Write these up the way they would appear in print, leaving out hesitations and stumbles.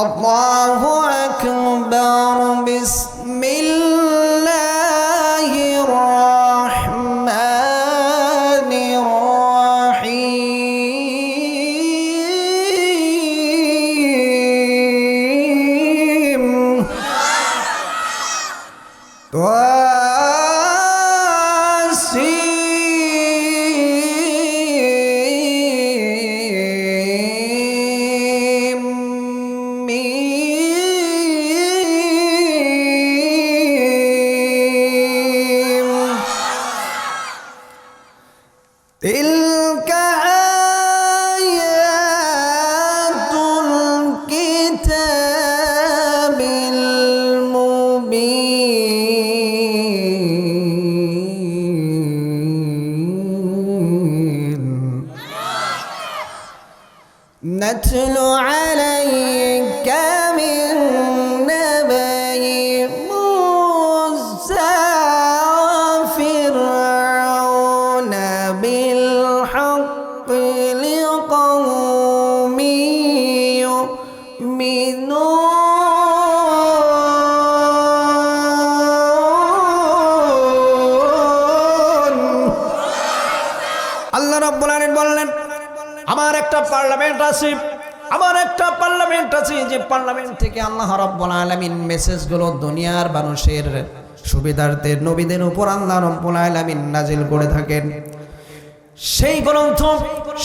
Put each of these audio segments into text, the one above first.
আল্লাহু আকবার। বিসমিল্লাহির রাহমানির রাহিম। تلك آيات الكتاب المبين نتلو عليك من نبأ موسى وفرعون بالحق لقوم يؤمنون। আল্লাহ রাব্বুল আলামিন বললেন, আমার একটা পার্লামেন্ট আছে, যে পার্লামেন্ট থেকে আল্লাহ রাব্বুল আলামিন মেসেজগুলো দুনিয়ার মানুষের সুবিধার্থে নবীদের উপর আল্লাহ রাব্বুল আলামিন নাজিল করে থাকেন। সেই গ্রন্থ,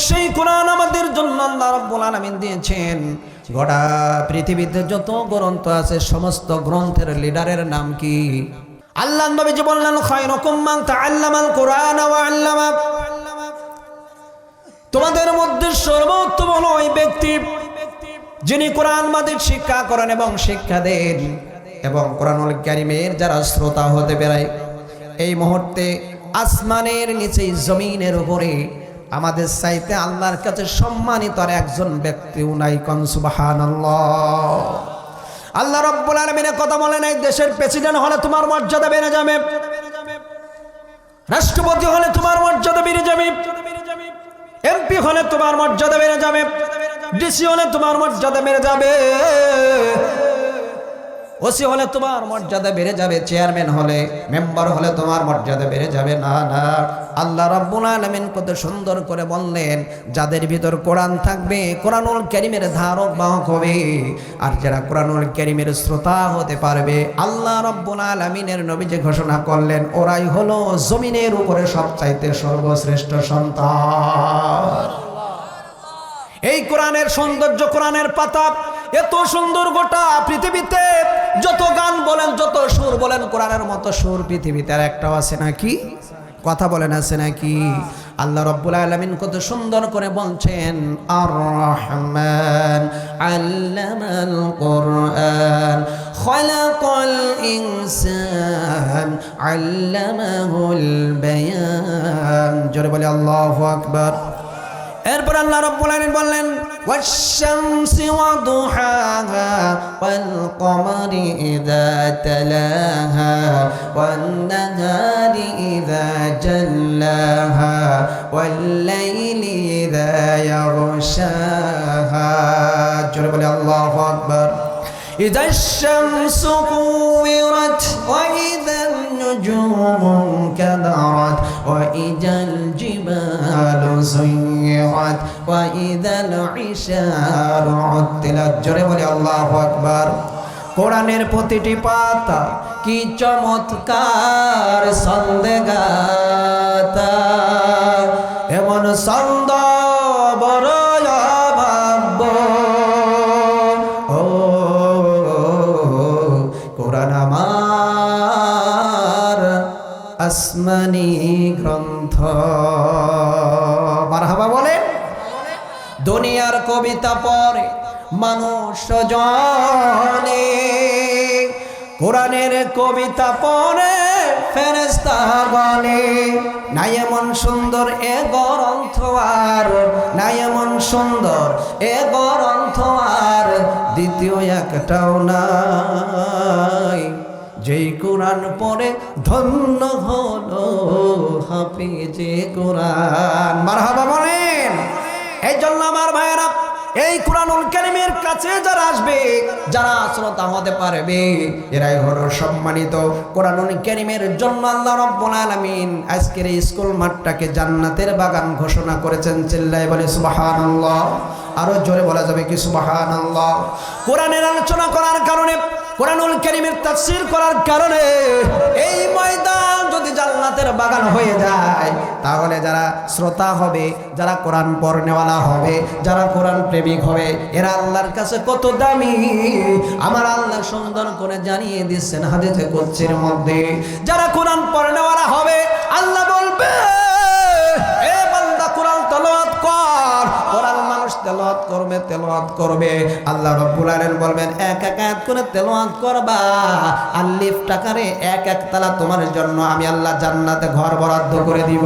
সেই কোরআন আমাদের জন্য আল্লাহ রাব্বুল আলামিন দিয়েছেন। গোটা পৃথিবীতে যত গ্রন্থ আছে সমস্ত গ্রন্থের লিডারের নাম কি? আল্লাহ নবীজি বললেন, খায়রুকুম মান তাআল্লামাল কুরআন ওয়া আল্লামা। তোমাদের মধ্যে সর্বোত্তম হলো ওই ব্যক্তি যিনি কোরআন মাজিদ শিক্ষা করেন এবং শিক্ষা দেন এবং কোরআনুল কারীমের যারা শ্রোতা হতে পারে। এই মুহূর্তে আসমানের নিচে জমিনের উপরে আমাদের চাইতে আল্লাহর কাছে সম্মানিত আর একজন ব্যক্তিও নাই। কোন সুবহানাল্লাহ। আল্লাহ রাব্বুল আলামিনের কথা বলেন, এই দেশের প্রেসিডেন্ট হলে তোমার মর্যাদা বেড়ে যাবে, রাষ্ট্রপতি হলে তোমার মর্যাদা বেড়ে যাবে, এমপি হলে তোমার মর্যাদা বেড়ে যাবে, ডিসি হলে তোমার মর্যাদা বেড়ে যাবে, ওসি হলে তোমার মর্যাদা বেড়ে যাবে, চেয়ারম্যান হলে, মেম্বার হলে তোমার মর্যাদা বেড়ে যাবে। না না, আল্লাহ রাব্বুল আলামিন কত সুন্দর করে বললেন, যাদের ভিতর কোরআন থাকবে, কোরআনুল কারীমের ধারক বাহক হবে, আর যারা কোরআনুল কারীমের শ্রোতা হতে পারবে, আল্লাহ রাব্বুল আলামিনের নবী যে ঘোষণা করলেন, ওরাই হলো জমিনের উপরে সবচাইতে সর্বশ্রেষ্ঠ সন্তান। এই কোরআনের সৌন্দর্য, কোরআনের পাতা এত সুন্দর, গোটা পৃথিবীতে যত গান বলেন, যত সুর বলেন, কোরআনের মতো সুর পৃথিবীতে আর একটাও আছে নাকি? কথা বলেন, আছে নাকি? আল্লাহ রাব্বুল আলামিন কত সুন্দর করে বলছেন, আর রহমান আল্লামাল কুরআন খালাকাল ইনসান আল্লামাহুল বায়ান। জোরে বলে আল্লাহু আকবার। এরপর আল্লাহ রাব্বুল আলামিন বললেন, ওয়াশ-শামসি ওয়া দুহাহা ওয়াল কমারি ইযা তালাহা ওয়ান নাহারি ইযা জাল্লাহা ওয়াল লাইলি ইযা ইয়াগশাহা। জোরে বলে আল্লাহু আকবার। إذا الشمس كورت وإذا النجوم انكدرت وإذا الجبال سيرت وإذا العشار عطلت। জোরে বলি আল্লাহু আকবার। কোরআনের প্রতিটি পাতা কি চমৎকার ছন্দে গাতা, এমন ছন্দ বড় অভাব্য। কোরআন আমার আসমানি গ্রন্থ। মারহাবা বলেন। দুনিয়ার কবিতা পড়ে মানুষ জনে, কোরআনের কবিতা পড়ে ফেরেশতা বলে, নাই এমন সুন্দর এ গ্রন্থ আর, নাই এমন সুন্দর এ গ্রন্থ আর দ্বিতীয় একটাও নাই। যেই কোরআন পড়ে ধন্য হলো হাফেজে কোরআন। মারহাবা বলেন। এই জন্য আমার ভাইয়েরা, এই কুরআনুল কারীমের কাছে যারা আসবে, যারা শ্রোতা হতে পারবে, এরাই হলো সম্মানিত। কুরআনুল কারীমের জন্য আল্লাহ রাব্বুল আলামিন আজকের এই স্কুল মাঠটাকে জান্নাতের বাগান ঘোষণা করেছেন। চিল্লায় বলে সুবহানাল্লাহ। আরো জোরে বলা যাবে কি সুবহানাল্লাহ। কোরআনের আলোচনা করার কারণে, কুরআনুল কারীমের তাফসীর করার কারণে এই ময়দান যদি জান্নাতের বাগান হয়ে যায়, তাহলে যারা শ্রোতা হবে, যারা কোরআন পড়নেওয়ালা হবে, যারা কোরআন প্রেমিক হবে, এরা আল্লাহর কাছে কত দামি আমার আল্লাহ সুন্দর করে জানিয়ে দিচ্ছেন হাদিসে কুদসির মধ্যে। যারা কোরআন পড়নেওয়ালা হবে, আল্লাহ বলবে এ বান্দা কোরআন তেলাওয়াত কর। কোরআন মানুষ তেলাওয়াত করবে, তেলাওয়াত করবে। আল্লাহ রাব্বুল আলামিন বলবেন এক এক আয়াত করে তেলাওয়াত করবা, আলিফ টাকারে এক এক তালা তোমার জন্য আমি আল্লাহ জান্নাতে ঘর বরাদ্দ করে দিব।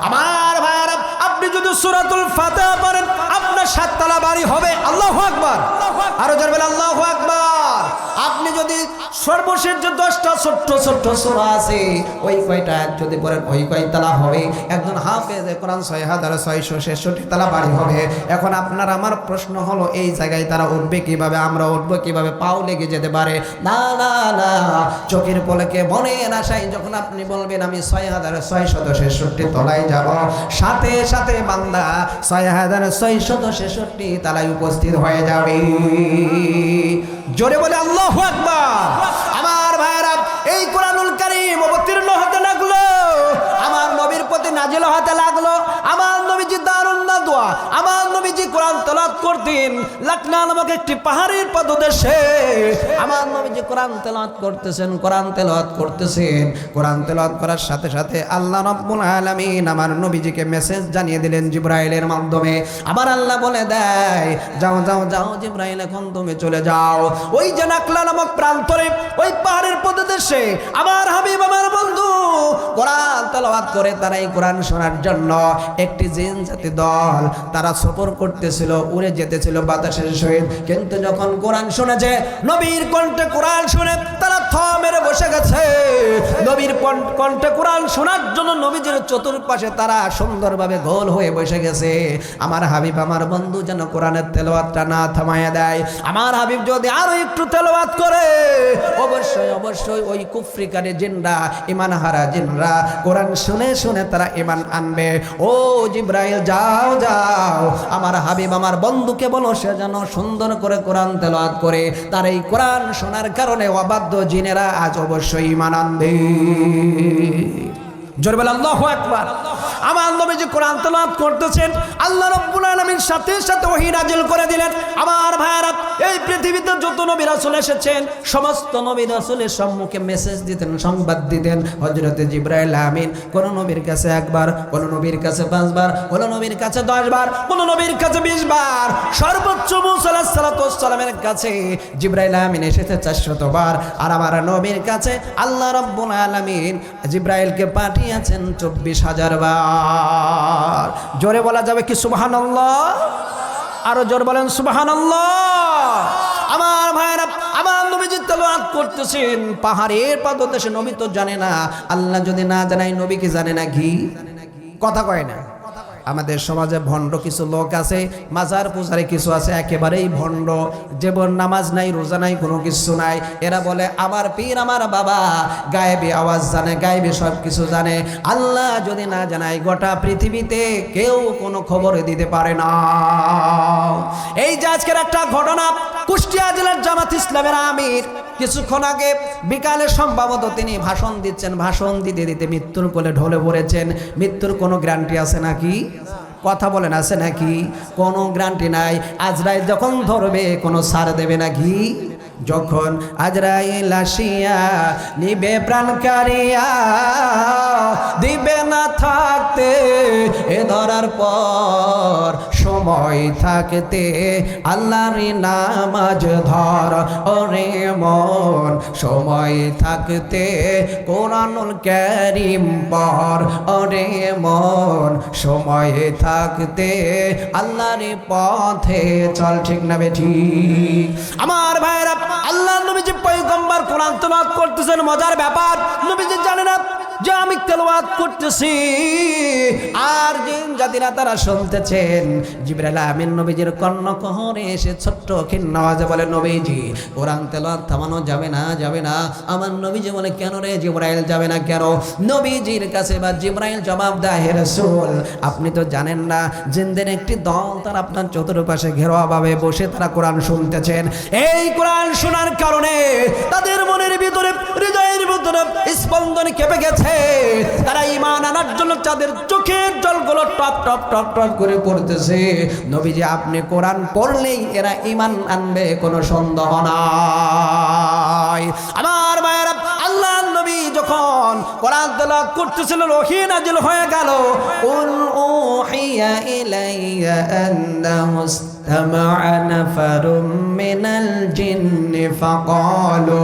আমার ভাইরা, আপনি যদি সূরাতুল ফাতিহা পড়েন, আপনার 7 তালা বাড়ি হবে। আল্লাহু আকবার। আরো জোরে বলেন আল্লাহু আকবার। আপনি যদি সর্বশেষ যে 10টা ছোট্ট ছোট্ট সূরা আছে, ওই কয়টা যদি পড়েন, ওই কয়তালা হবে। একজন হাফেজ কোরআন 6666 তালা বাড়ি হবে। এখন আপনার আমার প্রশ্ন হলো, এই জায়গায় তারা উঠবে কিভাবে, আমরা উঠবো কিভাবে? পাও লেগে যেতে পারে। না না না, চোখের পলকে মনের আশায় যখন আপনি বলবেন আমি 6666 তলায় যাব, সাথে সাথে বান্দা 6666 তালায় উপস্থিত হয়ে যাবে। জোরে বলে আল্লাহু আকবার। আমার ভাইরা, এই কুরআনুল কারীম অবতীর্ণ হতে লাগলো, আমার নবীর প্রতি নাজিল হতে লাগলো। আমার নবীজি দারুন নাদওয়া, আমার নবীজি কোরআন তেলাওয়াত করতেন লাকনা নামক একটি পাহাড়ের পাদদেশে। আমার নবীজি কোরআন তেলাওয়াত করতেছেন, কোরআন তেলাওয়াত করতেছেন। কোরআন তেলাওয়াত করার সাথে সাথে আল্লাহ রাব্বুল আলামিন আমার নবীজিকে মেসেজ জানিয়ে দিলেন জিবরাইলের মাধ্যমে। আমার আল্লাহ বলে দেয়, যাও যাও যাও জিবরাইল, এখন তুমি চলে যাও ওই যে নাকলা নামক প্রান্তরে, ওই পাহাড়ের পাদদেশে আমার হাবিব, আমার বন্ধু কোরআন তেলাওয়াত করে তারা এই কোরআন শোনার জন্য একটি জিন জাতি দল তারা সফর করতেছিল, উড়ে যেতেছিল বাতাসের সহিত। কিন্তু যখন কোরআন শুনেছে, নবীর কণ্ঠে কোরআন শুনে তারা মেরে বসে গেছে। নবীর কণ্ঠে কোরআন শোনার জন্য নবীজির চতুর্পাশে তারা সুন্দরভাবে গোল হয়ে বসে গেছে। আমার হাবিব, আমার বন্ধু যেন কোরআনের তেলাওয়াতটা না থামায়া দেয়। আমার হাবিব যদি আরো একটু তেলাওয়াত করে, অবশ্যই অবশ্যই ওই কুফরিকারে জিনরা, ঈমান হারা জিনরা কোরআন শুনে শুনে তারা ঈমান আনবে। ও জিবরাইল, যাও যাও আমার হাবিব, আমার বন্ধুকে বলো সে যেন সুন্দর করে কোরআন তেলাওয়াত করে। তার এই কোরআন শোনার কারণে অবাধ্য জিনেরা আজ অবশ্যই ঈমান আনবে। জোরে বলে আল্লাহু আকবার। আমার নবীজি কোরআন তেলাওয়াত করতেছেন, আল্লাহ রাব্বুল আলামিন সাথে সাথে ওহী নাজিল করে দিলেন। আমার ভাইরা, এই পৃথিবীতে যত নবী রাসূল এসেছেন, সমস্ত নবী রাসূলের সম্মুখে মেসেজ দিতেন, সংবাদ দিতেন হযরতে জিবরাইল আমিন। কোন নবীর কাছে একবার, কোন নবীর কাছে 5 বার, কোন নবীর কাছে 10 বার, কোন নবীর কাছে 20 বার, সর্বোচ্চ মুসা আলাইহিস সালামের কাছে জিবরাইল আমিন এসেছে 400 বার। আর আমার নবীর কাছে আল্লাহ রাব্বুল আলামিন জিবরাইলকে পাঠিয়েছেন 24,000 বার। জোরে বলা যাবে কি সুবহানাল্লাহ? আরো জোর বলেন সুবহানাল্লাহ। আমার ভাইরা, আমার নবীজি তেলাওয়াত করতেছেন পাহাড়ের পাদদেশে। নবী তো জানে না, আল্লাহ যদি না জানাই নবী কি জানে নাকি? কথা কয় না। আমাদের সমাজে ভণ্ড কিছু লোক আছে, মাজার পূজারে কিছু আছে একেবারেই ভণ্ড, যেমন নামাজ নাই, রোজা নাই, কোনো কিছু নাই। এরা বলে আমার পীর, আমার বাবা গায়েবী আওয়াজ জানে, গায়েবী সব কিছু জানে। আল্লাহ যদি না জানায় গোটা পৃথিবীতে কেউ কোনো খবর দিতে পারে না। এই যে আজকের একটা ঘটনা, কুষ্টিয়া জেলার জামাত ইসলামের আমির কিছুক্ষণ আগে বিকালে সম্ভবত তিনি ভাষণ দিচ্ছেন, ভাষণ দিতে দিতে মৃত্যুর কোলে ঢলে পড়েছেন। মৃত্যুর কোনো গ্যারান্টি আছে নাকি? কথা বলেন, আছে নাকি? কোনো গ্যারান্টি নাই। আজরাইল যখন ধরবে কোনো ছাড় দেবে নাকি? যখন আজরাইল আসিয়া নিবে প্রাণ কারিয়া, দিবে না থাকতে এ ধরার পর, সময় থাকতে আল্লাহর নামাজ ধর ওরে মন, সময় থাকতে কোরআনুল কারীম পড় ওরে মন, সময় থাকতে আল্লাহর পথে চল। ঠিক না বেঠিক? আমার ভাইরা, আল্লাহ নবীজি পয়গম্বর কোরআন তেলাওয়াত করতেছেন। মজার ব্যাপার, নবীজি জানেন না যে আমি তেলাওয়াত করতেছি আর জিন জাতিরা তারা শুনতেছেন। জিবরাইল আমিন নবীজির কর্ণকুহরে এসে ছোট্ট ক্ষীণ আওয়াজে বলে, নবীজি কোরআন তেলাওয়াত থামানো যাবে না, যাবে না। আমার নবীজি বলে, কেন রে জিবরাইল, যাবে না কেন? নবীজির কাছে বা জিবরাইল জবাব দেয়, হে রাসূল আপনি তো জানেন না জিনদের একটি দল তারা আপনার চতুর্পাশে ঘেরোয়াভাবে বসে তারা কোরআন শুনতেছেন। এই কোরআন শোনার কারণে তাদের মনের ভিতরে, হৃদয়ের ভিতরে স্পন্দন কেঁপে গেছে। তারা ঈমান আনার জন্য তাদের চোখের জলগুলো টপ টপ টপ টপ করে পড়তেছে। নবীজি আপনি কোরআন পড়লেই এরা ঈমান আনবে, কোনো সন্দেহ নাই। আমার মায়েরা, আল্লাহ নবী যখন কোরআন তেলাওয়াত করতেছিল ওহী নাযিল হয়ে গেল, কুল উহিয়া ইলাইয়া আন্নাহু ইসতামা'a নাফারুম মিনাল জিন্নি ফাকালু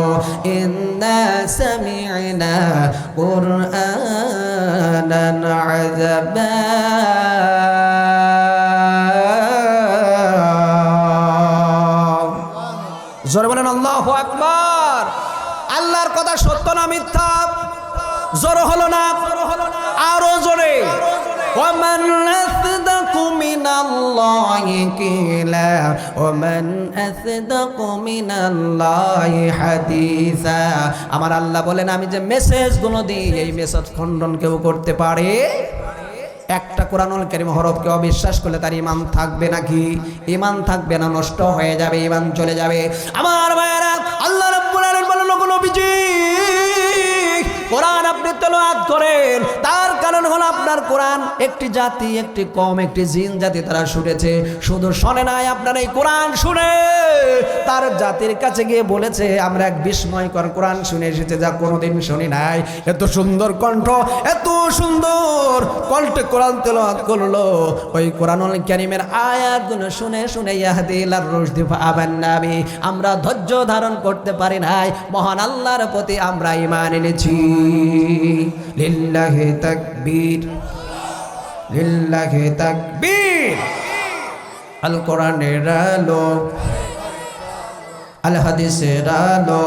ইন্না সামি'না কুরআনান আযাবা। জোরে বলেন আল্লাহু আকবার। আল্লাহর কথা সত্য না মিথ্যা? জোরে হলো না? আরো জোরে। ওয়ামান আসদাকু মিনাল্লাহি কিলা ওয়ামান আসদাকু মিনাল্লাহি হাদিসা। আমার আল্লাহ বলেন, আমি যে মেসেজগুলো দিই এই মেসেজ খণ্ডন কেউ করতে পারে? একটা কোরআনুল কারীম হরফকে অবিশ্বাস করলে তার ঈমান থাকবে নাকি? ঈমান থাকবে না, নষ্ট হয়ে যাবে, ঈমান চলে যাবে। আমার ভাইয়েরা, আল্লাহ রাব্বুল আলামিন বলেন, নবীজি কোরআন আপনি তেলাওয়াত করেন, তার কারণ হলো আপনার কোরআন একটি জাতি, একটি কম, একটি জিন জাতি তারা শুনেছে। শুধু শোনে নাই, আপনার এই কোরআন শুনে তার জাতির কাছে গিয়ে বলেছে, আমরা এক বিস্ময়কর কোরআন শুনে এসেছে যা কোনোদিন শুনি নাই। এত সুন্দর কণ্ঠ, এত সুন্দর কণ্ঠে কোরআন তেলাওয়াত করলো। ওই কোরআনুল কারীমের আয়াতগুলো শুনে শুনে ইয়াহদি ইলার রুশদি ফাআমান্না বি, আমরা ধৈর্য ধারণ করতে পারি নাই, মহান আল্লাহর প্রতি আমরা ঈমান এনেছি। লিল্লাহি তাকবীর, লিল্লাহি তাকবীর। আল কোরআনের আলো, আল হাদিসের আলো,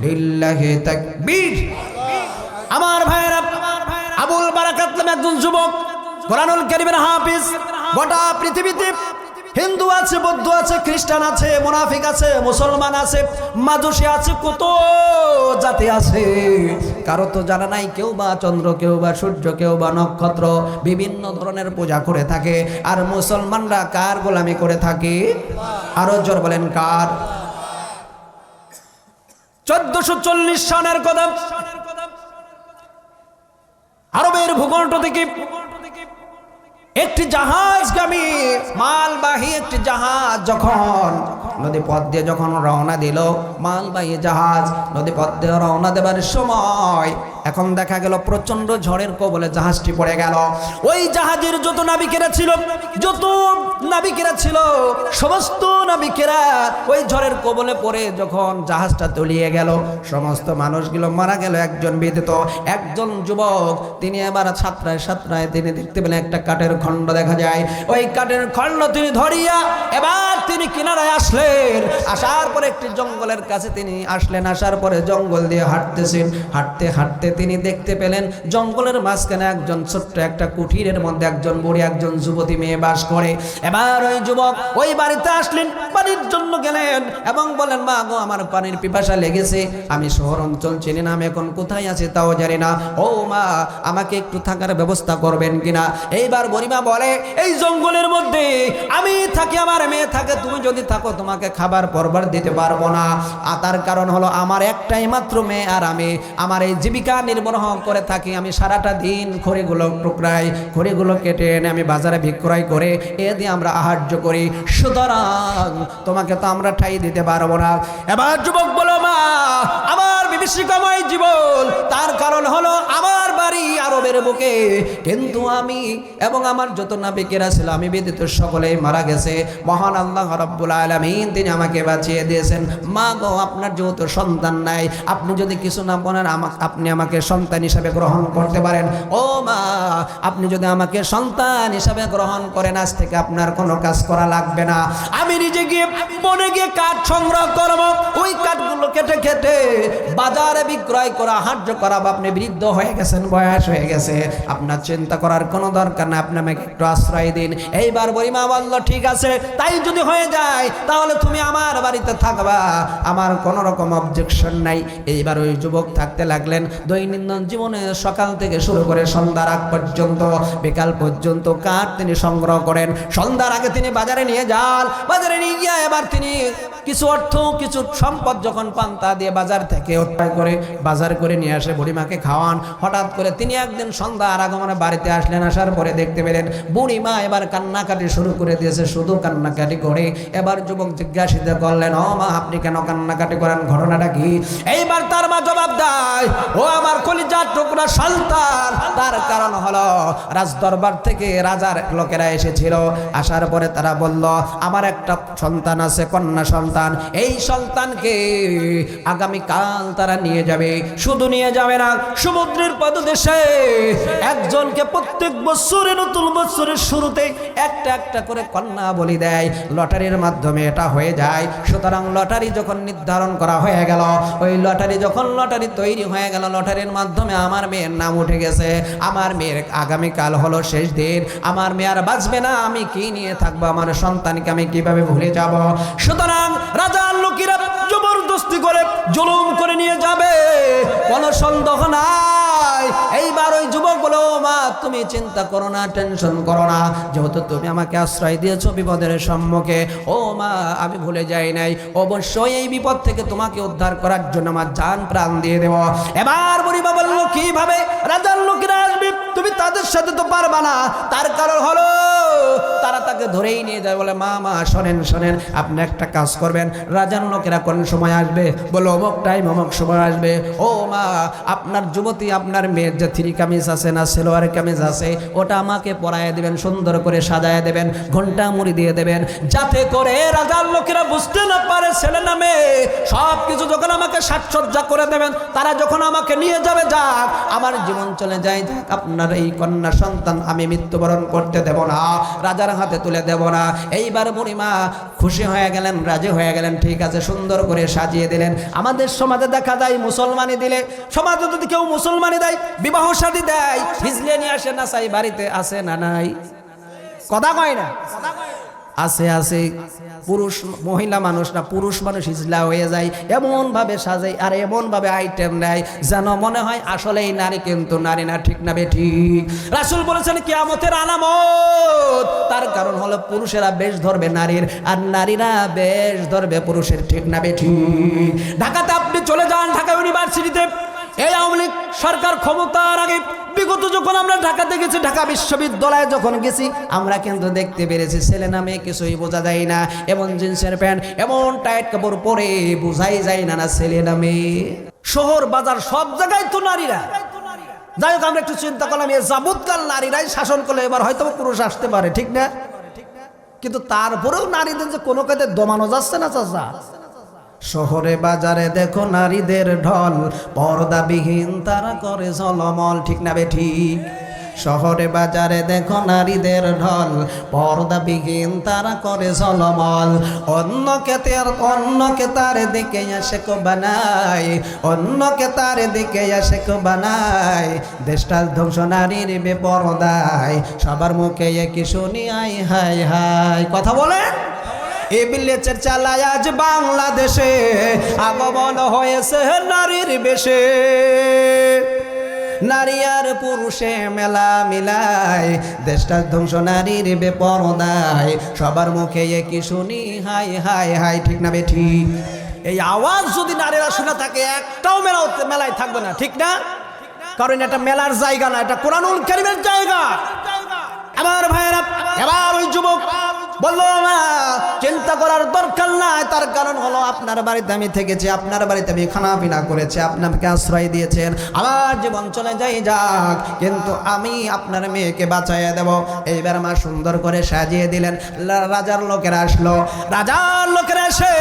লিল্লাহি তাকবীর। আমার ভাইরা, আবুল বারাকাত নামে একজন যুবক, কোরআনুল কারীমের হাফিজ। গোটা পৃথিবীতে হিন্দু আছে, বৌদ্ধ আছে, খ্রিস্টান আছে, মুনাফিক আছে, মুসলমান আছে, মাজুসী আছে, কত জাতি আছে। কারো তো জানা নাই, কেউ বা চন্দ্র, কেউ বা সূর্য, কেউ বা নক্ষত্র, বিভিন্ন ধরনের পূজা করে থাকে। আর মুসলমানরা কার গোলামি করে থাকে? আরো জোর বলেন, কার? 1440 সনের কথা। আরবের ভূখণ্ড থেকে একটি জাহাজগামী মালবাহী একটি জাহাজ যখন নদীপথ দিয়ে যখন রওনা দিল, মালবাহী জাহাজ নদীপথ দিয়ে রওনা দেবার সময় এখন দেখা গেল প্রচন্ড ঝড়ের কবলে জাহাজটি পড়ে গেল। ওই জাহাজের যত নাবিকেরা ছিল, সমস্ত নাবিকেরা ওই ঝড়ের কবলে পড়ে যখন জাহাজটা তলিয়ে গেল, সমস্ত মানুষগুলো মারা গেল। একজন ব্যতীত একজন যুবক, তিনি এবার সাতরায় তিনি দেখতে পেলেন একটা কাঠের খণ্ড দেখা যায়। ওই কাঠের খণ্ড তিনি ধরিয়া এবার তিনি কিনারায় আসলেন। আসার পরে একটি জঙ্গলের কাছে তিনি আসলেন। আসার পরে জঙ্গল দিয়ে হাঁটতেছেন। হাঁটতে হাঁটতে তিনি দেখতে পেলেন জঙ্গলের মাঝখানে একজন ছোট্ট একটা কুঠিরের মধ্যে একজন বুড়ি, একজন যুবতী মেয়ে বাস করে। এবার ওই যুবক ওই বাড়িতে আসলেন, পানির জন্য গেলেন এবং বলেন, মা গো, আমার পানির পিপাসা লেগেছে, আমি শহর অঞ্চল চিনি না, আমি এখন কোথায় আছি তাও জানি না, ও মা আমাকে একটু থাকার ব্যবস্থা করবেন কিনা? এইবার বুড়িমা বলে, এই জঙ্গলের মধ্যে আমি থাকি, আমার মেয়ে থাকে, তুমি যদি থাকো তোমাকে খাবার পরবার দিতে পারবো না। তার কারণ হলো আমার একটাই মাত্র মেয়ে আর আমি আমার এই জীবিকা নির্বাহ করে থাকি। আমি সারাটা দিন খড়িগুলো টুকরাই, খড়িগুলো কেটে এনে আমি বাজারে বিক্রয় করে এ দিয়ে আমরা আহার্য করি, সুতরাং তোমাকে তো আমরা ঠাই দিতে পারবো না। এবার যুবক বলো, মা আমার বিভীষিকাময় জীবন, তার কারণ হলো আমার বাড়ি আরবের বুকে, কিন্তু আমি এবং আমার যত নাবিকেরা ছিল আমি ব্যতীত সকলেই মারা গেছে। মহান আল্লাহ রাব্বুল আলামিন তিনি আমাকে বাঁচিয়ে দিয়েছেন। মা গো, আপনার যেহেতু সন্তান নাই, আপনি যদি কিছু না বলেন আপনি আমাকে সন্তান হিসাবে গ্রহণ করতে পারেন। ও মা, আপনি যদি আমাকে সন্তান হিসাবে গ্রহণ করেন, আজ থেকে আপনার কোনো কাজ করা লাগবে না, আমি নিজে গিয়ে বনে গিয়ে কাঠ সংগ্রহ করব, ওই কাঠগুলো কেটে কেটে বাজারে বিক্রয় করা হার্য করা, আপনি বৃদ্ধ হয়ে গেছেন, বয়স হয়ে গেছে, আপনার চিন্তা করার কোনো দরকার না, আপনি আমাকে একটু আশ্রয় দিন। এইবার বুড়িমা বলল ঠিক আছে, তাই যদি হয়ে যায় তাহলে তুমি আমার বাড়িতে থাকবা, আমার কোনো রকম অবজেকশন নাই। এইবার ওই যুবক থাকতে লাগলেন। দৈনন্দিন জীবনে সকাল থেকে শুরু করে সন্ধ্যার আগ পর্যন্ত, বিকাল পর্যন্ত কাঠ তিনি সংগ্রহ করেন। সন্ধ্যার আগে তিনি বাজারে নিয়ে যান, বাজারে নিয়ে গিয়ে এবার তিনি কিছু অর্থ কিছু সম্পদ যখন পান তা দিয়ে বাজার থেকে উৎপাদন করে বাজার করে নিয়ে আসে বুড়িমাকে খাওয়ান। হঠাৎ করে তিনি একদিন সন্ধ্যার আগমনে বাড়িতে আসলেন। আসার পরে দেখতে পেলেন বুড়িমা এবার কান্নাকাটি শুরু করে দিয়েছে, শুধু কান্নাকাটি করে। এবার যুবক জিজ্ঞাসিত করলেন, ও মা আপনি কেন কান্নাকাটি করেন, ঘটনাটা কি? এইবার তার মা জবাব দেয়, ও আমার কলিজার টুকরা সন্তান, তার কারণ হলো রাজদরবার থেকে রাজার লোকেরা এসেছিল। আসার পরে তারা বলল আমার একটা সন্তান আছে, কন্যা সন্তান, এই সন্তানকে আগামীকাল তারা নিয়ে যাবে। শুধু নিয়ে যাবে না, সমুদ্রের পদদেশে একজনকে প্রত্যেক বছরে নতুন বছরের শুরুতে একটা একটা করে কন্যা বলি দেয়, লটারির মাধ্যমে এটা হয়ে যায়। সুতরাং লটারি যখন নির্ধারণ করা হয়ে গেল, ওই লটারি যখন লটারি তৈরি হয়ে গেল, লটারির মাধ্যমে আমার মেয়ের নাম উঠে গেছে, আমার মেয়ের আগামীকাল হলো শেষ দিন, আমার মেয়ে আর বাঁচবে না, আমি কি নিয়ে থাকবো, আমার সন্তানকে আমি কিভাবে ভুলে যাব? সুতরাং রাজার লোকেরা জবরদস্তি করে জুলুম করে নিয়ে যাবে, কোনো সন্দেহ নাই। এইবার ওই যুবক বলে, ও মা তুমি চিন্তা করো না, টেনশন করো না, যেহেতু তুমি আমাকে আশ্রয় দিয়েছো বিপদের সম্মুখে, ও মা আমি ভুলে যাই নাই, অবশ্যই এই বিপদ থেকে তোমাকে উদ্ধার করার জন্য আমার জান প্রাণ দিয়ে দেব। এবার বুড়িমা বলল কিভাবে রাজার লোকেরা আসবে, তুমি তাদের সাথে তো পারবা না, তার কারণ হলো তারা তাকে ধরেই নিয়ে যায়। বলে মা মা শোনেন শোনেন, আপনি একটা কাজ করবেন, রাজার লোকেরা কোন সময় আসবে? বলো অমুক টাইম অমুক সময় আসবে। ও মা আপনার যুবতী, আপনার মেয়ের যে থ্রি কামিজ আছে না, সেলোয়ার কামিজ আছে, ওটা আমাকে পরায় দেবেন, সুন্দর করে সাজায় দেবেন, ঘন্টা মুড়ি দিয়ে দেবেন, যাতে করে রাজার লোকেরা বুঝতে না পারে ছেলে না মেয়ে। সব কিছু যখন আমাকে সাজসজ্জা করে দেবেন, তারা যখন আমাকে নিয়ে যাবে, যাক আমার জীবন চলে যায়, যাক আপনার এই কন্যা সন্তান আমি মৃত্যুবরণ করতে দেব না, রাজার হাতে তুলে দেব না। এইবার বুড়িমা খুশি হয়ে গেলেন, রাজি হয়ে গেলেন, ঠিক আছে সুন্দর করে সাজিয়ে দিলেন। আমাদের সমাজে দেখা যায় মুসলমানি দিলে, সমাজে যদি কেউ মুসলমানি দেয়, বিবাহ শাদী দেয়, হিজলে নিয়ে আসে না, চাই বাড়িতে আছে না নাই? কথা কয় না? আছে আছে। পুরুষ মহিলা মানুষ না, পুরুষ মানুষ হিজলা হয়ে যায়, এমন ভাবে সাজাই আর এমন ভাবে আইটেম নেয় যেন মনে হয় আসলেই নারী, কিন্তু নারী না। ঠিক না বেঠিক? রাসূল বলেছেন কিয়ামতের আলামত, তার কারণ হলো পুরুষেরা বেশ ধরবে নারীর, আর নারীরা বেশ ধরবে পুরুষের। ঠিক না বেঠিক? ঢাকাতে আপনি চলে যান, ঢাকা ইউনিভার্সিটিতে এই আওয়ামী লীগ সরকার ক্ষমতার আগে বিগত যখন আমরা ঢাকাতে গেছি, ঢাকা বিশ্ববিদ্যালয়ে যখন গেছি, আমরা কিন্তু দেখতে পেরেছি ছেলে না মেয়ে কিছুই বোঝা যায় না, এমন জিন্সের প্যান্ট, এমন টাইট কাপড় পরে বোঝাই যায় না না ছেলে না মেয়ে। শহর বাজার সব জায়গায় তো নারীরা। যাই হোক, আমরা একটু চিন্তা করলাম, এই যাবৎকাল নারীরাই শাসন করলে এবার হয়তো পুরুষ আসতে পারে, ঠিক না? কিন্তু তারপরেও নারীদের যে কোনো কাজে দমানো যাচ্ছে না চাচা। শহরে বাজারে দেখো নারীদের ঢল, পর্দাবিহীন তারা করে ঝলমল। ঠিক না বেঠিক? শহরে বাজারে দেখো নারীদের ঢল, পর্দাবিহীন তারা করে ঝলমল। অন্যকে তার দিকে আসে কো বানায়, অন্যকে তার দিকে আসে কো বানায়। দেশটা ধ্বংস নারীর বেপরদায়, সবার মুখে একই শুনি আই হাই হাই। কথা বলে ইবলিসের চালায় আজ বাংলাদেশে, আগমন হয়েছে নারীর বেশে। নারী আর পুরুষে মেলা মিলায়, দেশটা ধ্বংস নারীর বেপরদায়, সবার মুখে একই শুনি হাই হাই হাই। ঠিক না বেঠিক? এই আওয়াজ যদি নারীরা শুনে থাকে, একটাও মেলায় থাকবে না। ঠিক না? কারণ এটা মেলার জায়গা না, এটা কোরআনুল কারীমের জায়গা। আমার ভাইয়েরা, এবার ওই যুবক বললো না চিন্তা করার দরকার নাই, তার কারণ হলো আপনার বাড়িতে আমি থেকেছি, আপনার বাড়িতে আমি খানা পিনা করেছি, আপনাকে আশ্রয় দিয়েছেন, আমার জীবন চলে যাই যাক, কিন্তু আমি আপনার মেয়েকে বাঁচাইয়া দেব। এইবার মা সুন্দর করে সাজিয়ে দিলেন। রাজার লোকেরা আসলো, রাজার লোকেরা এসে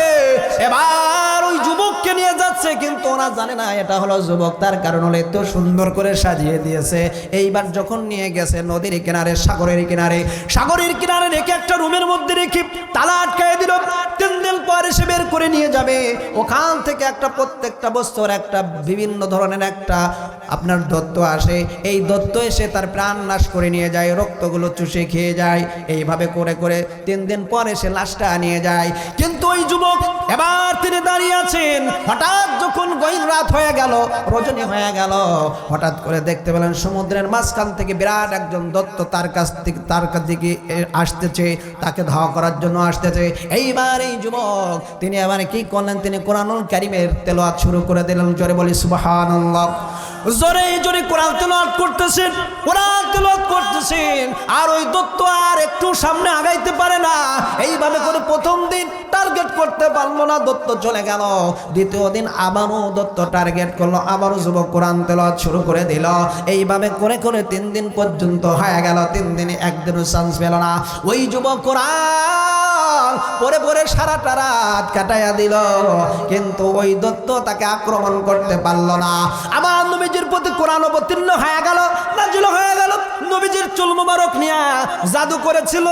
এবার ওই যুবককে নিয়ে যাচ্ছে, কিন্তু ওরা জানে না এটা হলো যুবক, তার কারণ হলো এত সুন্দর করে সাজিয়ে দিয়েছে। এইবার যখন নিয়ে গেছে নদীর কিনারে, সাগরের কিনারে, সাগরের কিনারে রেখে একটা রুমের মধ্যে রেখে তালা আটকায় দিল। 3 দিন পর এসে বের করে নিয়ে যাবে, ওখান থেকে একটা প্রত্যেকটা বছর একটা বিভিন্ন ধরনের একটা আপনার দত্ত আসে, এই দত্ত এসে তার প্রাণ নাশ করে নিয়ে যায়, রক্তগুলো চুষে খেয়ে যায়। এইভাবে করে করে 3 দিন পরে সে লাশটা নিয়ে যায়। কিন্তু ওই যুবক এবার তিনি দাঁড়িয়ে আছেন, হঠাৎ যখন গভীর রাত হয়ে গেল, রজনী হয়ে গেল, হঠাৎ করে দেখতে পেলেন সমুদ্রের মাঝখান থেকে বিরাট একজন দত্ত তার দিকে আসতেছে, তাকে ধাওয়া করার জন্য আসতেছে। এইবার এই যুবক তিনি এবার কি করলেন, তিনি কোরআনুল কারীমের তেলাওয়াত শুরু করে দিলেন। জোরে বলি সুবহানাল্লাহ। জোরে জোরে কোরআন তেলাওয়াত করতেছেন, কোরআন তেলাওয়াত করতেছেন, আর ওই দত্ত আর একটু সামনে আগাইতে পারে না। এইভাবে করে প্রথম দিন টার্গেট করতে পারলো না, দত্ত চলে গেল। দ্বিতীয় দিন আবারও দত্ত টার্গেট করলো, আবারও যুবক কোরআন তেলাওয়াত শুরু করে দিল। এইভাবে করে করে 3 দিন পর্যন্ত হয়ে গেল। 3 দিনে একদিনও চান্স পেল না। ওই যুবক কোরআন পরে পরে সারাটা রাত কাটাইয়া দিল, কিন্তু ওই দত্ত তাকে আক্রমণ করতে পারলো না। আমার নবীজির প্রতি কোরআন অবতীর্ণ হয়ে গেল, নাজিল হয়ে গেল। নবীজির চুল মোবারক নিয়ে জাদু করেছিল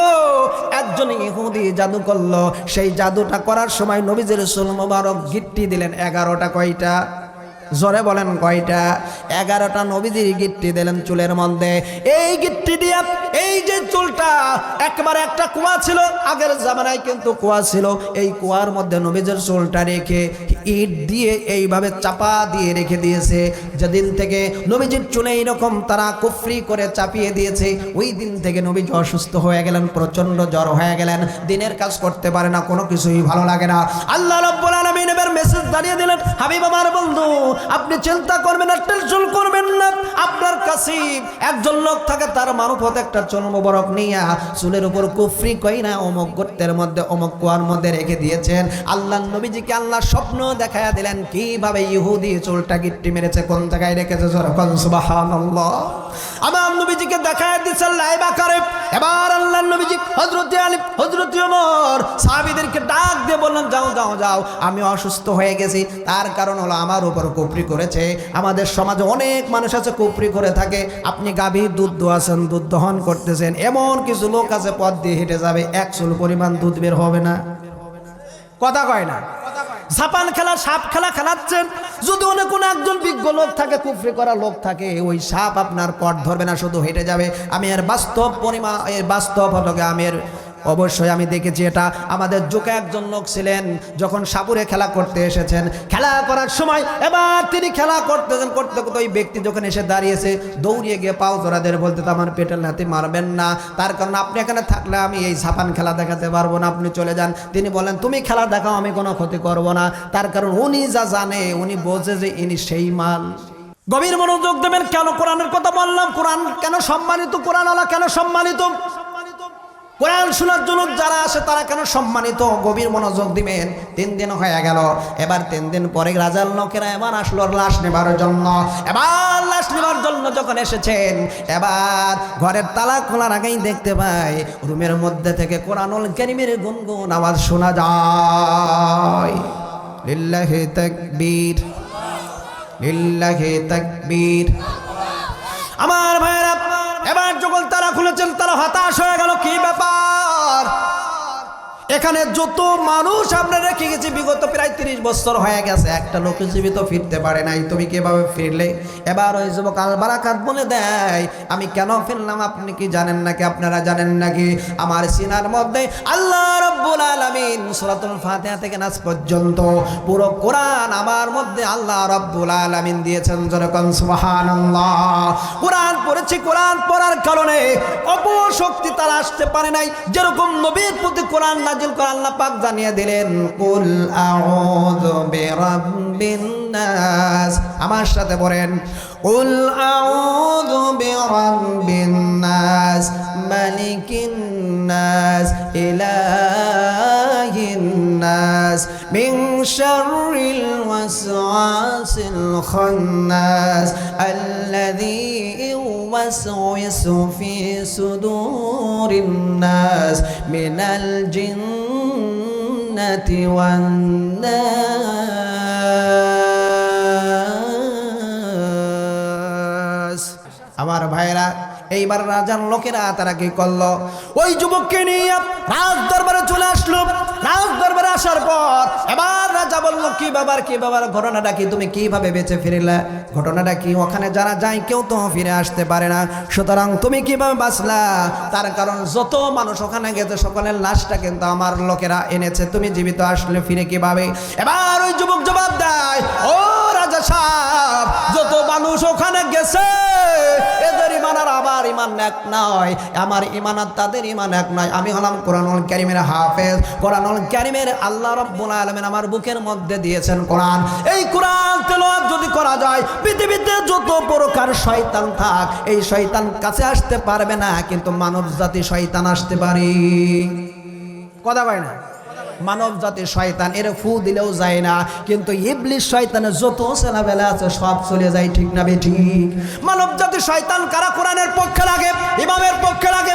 একজন ইহুদি, জাদু করলো। সেই জাদুটা করার সময় নবীজির চুল মোবারক গিট্টি দিলেন 11টা। কয়টা? জোরে বলেন কয়টা? 11টা নবীজির গিট্টি দিলেন চুলের মধ্যে। এই গিট্টি দিয়ে এই যে চুলটা, একবারে একটা কুয়া ছিল, আগের জামানায় কিন্তু কুয়া ছিল, এই কুয়ার মধ্যে নবীজির চুলটা রেখে ইট দিয়ে এইভাবে চাপা দিয়ে রেখে দিয়েছে। যেদিন থেকে নবীজির চুলে এইরকম তারা কুফরি করে চাপিয়ে দিয়েছে, ওই দিন থেকে নবীজি অসুস্থ হয়ে গেলেন, প্রচন্ড জ্বর হয়ে গেলেন, দিনের কাজ করতে পারে না, কোনো কিছুই ভালো লাগে না। আল্লাহ রাব্বুল আলামিন এবার মেসেজ দাঁড়িয়ে দিলেন, হাবিব আমার বন্ধু, আপনি চিন্তা করবেন না, টেনশন করবেন না। আপনার কাছে একজন লোক থাকে, তার মারফত একটা চুল মোবারক নিয়ে চুলের উপর কুফরি কইরা অমুক গর্তের মধ্যে অমুক কুয়ার মধ্যে রেখে দিয়েছেন। আল্লাহ নবীজিকে আল্লাহ স্বপ্ন দেখায়া দিলেন কিভাবে ইহুদি চুলটা গিট্টি মেরেছে, কোন জায়গায় রেখেছে। সুবহানাল্লাহ। আমার নবীজিকে দেখায়া দিয়েছেন লাইভ আকারে। এবার আল্লাহ নবীজি হযরত আলী, হযরত ওমর সাহাবীদেরকে ডাক দিয়ে বললেন, যাও যাও যাও, আমি অসুস্থ হয়ে গেছি, তার কারণ হলো আমার উপর কুফরি করেছে। আমাদের সমাজে অনেক মানুষ আছে কুফরি করে থাকে। আপনি গাভীর দুধ দোয়াছেন, দুধ দহন করতেছেন, এমন কিছু লোক আছে পথ দিয়ে হেঁটে যাবে, 1 চুল পরিমাণ দুধ বের হবে না। কথা কয় না? জাপান খেলা, সাপ খেলা খেলাচ্ছেন, যদি অনেক কোনো একজন বিজ্ঞ লোক থাকে, কুফরি করা লোক থাকে, ওই সাপ আপনার পথ ধরবে না, শুধু হেঁটে যাবে। আমি এর বাস্তব পরিমাণ, এর বাস্তব হলো আমি এর অবশ্যই আমি দেখেছি এটা। আমাদের যুগে একজন লোক ছিলেন, যখন সাপুরে খেলা করতে এসেছেন, খেলা করার সময় এবার তিনি খেলা করতেছেন, করতে করতে ওই ব্যক্তি যখন এসে দাঁড়িয়েছে, দৌড়িয়ে গিয়ে পাও জোড়াদের বলতে, আমার পেটের লাথি মারবেন না, তার কারণ আপনি এখানে থাকলে আমি এই জাপান খেলা দেখাতে পারবো না, আপনি চলে যান। তিনি বলেন, তুমি খেলা দেখাও, আমি কোনো ক্ষতি করব না। তার কারণ উনি যা জানে, উনি বোঝে যে ইনি সেই মাল। গভীর মনোযোগ দেবেন। কেন কোরআনের কথা বললাম? কোরআন কেন সম্মানিত? কোরআন আল্লাহ কেন সম্মানিত? কোরআন শোনার জন্য যারা আসে তারা কেন সম্মানিত? গভীর মনোযোগ দিবেন। 3 দিন হয়ে গেল। এবার 3 দিন পরে রাজার লোকেরা এবার আসলো লাশ নেবার জন্য। এবার লাশ নেবার জন্য যখন এসেছেন, এবার ঘরের তালা খোলার আগেই দেখতে পাই রুমের মধ্যে থেকে কোরআনুল কারীমের গুনগুন আওয়াজ শোনা যায়। লিল্লাহি তাকবীর, লিল্লাহি তাকবীর। আমার ভাইরা, এবার যখন তারা খুলেছেন, তারা হতাশ হয়ে গেল। কি ব্যাপার? এখানে যত মানুষ আমরা রেখে গেছি, বিগত প্রায় 30 বছর হয়ে গেছে, একটা লোক জীবিত ফিরতে পারে নাই, তুমি কিভাবে ফিরলে? এবার ওই যুবক আল বারাকাত বলে দেয়, আমি কেন ফিরলাম আপনি কি জানেন নাকি? আপনারা জানেন নাকি? আমার সিনার মধ্যে আল্লাহ রাব্বুল আলামিন সূরাতুল ফাতিহা থেকে নাস পর্যন্ত পুরো কোরআন আমার মধ্যে আল্লাহ রাব্বুল আলামিন দিয়েছেন। যেরকম সুবহানাল্লাহ। কোরআন পড়েছি, কোরআন পড়ার কারণে অপশক্তি তারা আসতে পারে নাই। যেরকম নবীর প্রতি কোরআন নাজিল করে আল্লাহ পাক জানিয়ে দিলেন, কুল আউযু বিরাব্বিন নাস। আমার সাথে পড়েন, কুল আউযু বিরাব্বিন নাস, মালিকিন নাস, ইলাহিন নাস, মিন শাররিল ওয়াসওয়াসিল খান্নাস, আল্লাযী ইউওয়াসওয়িসু ফি সুদুরিন নাস, মিনাল জিন্নাতি ওয়ান নাস। আমার ভাইরা, এইবার রাজার লোকেরা তারা কি করলো? ওই যুবককে নিয়ে রাজ দরবারে চলে আসলো। রাজ দরবারে আসার পর এবার রাজা বলল, কি বাবার ঘটনাটা কি, তুমি কিভাবে বেঁচে ফিরলে, ঘটনাটা কি? ওখানে যারা যায় কেউ তো ফিরে আসতে পারে না, সুতরাং তুমি কিভাবে বাঁচলা? তার কারণ যত মানুষ ওখানে গেছে সকলের লাশটা কিন্তু আমার লোকেরা এনেছে, তুমি জীবিত আসলে ফিরে কিভাবে? এবার ওই যুবক জবাব দেয়, ও রাজা সাহেব, যত মানুষ ওখানে গেছে এদের ইমান আর আমার ইমান এক নয়, আমার ইমান আর তাদের ইমান এক নয়। আমি হলাম কোরআনুল কারীমের হাফেজ, কোরআনুল কারীমের আল্লাহ রাব্বুল আলামিন আমার বুকের মধ্যে দিয়েছেন কোরআন। এই কোরআন তেলাওয়াত যদি করা যায়, পৃথিবীতে যত প্রকার শয়তান থাক এই শয়তান কাছে আসতে পারবে না, কিন্তু মানব জাতি শয়তান আসতে পারে। কথা কয় না? মানব জাতি শয়তান, এর ফু দিলেও যায় না, কিন্তু ইবলিস শয়তানের যত ছেলেবেলা আছে সব চলে যায়, ঠিক না বেঠিক? মানব জাতি শয়তান কারা কোরআনের পক্ষে লাগে, ইমামের পক্ষে লাগে,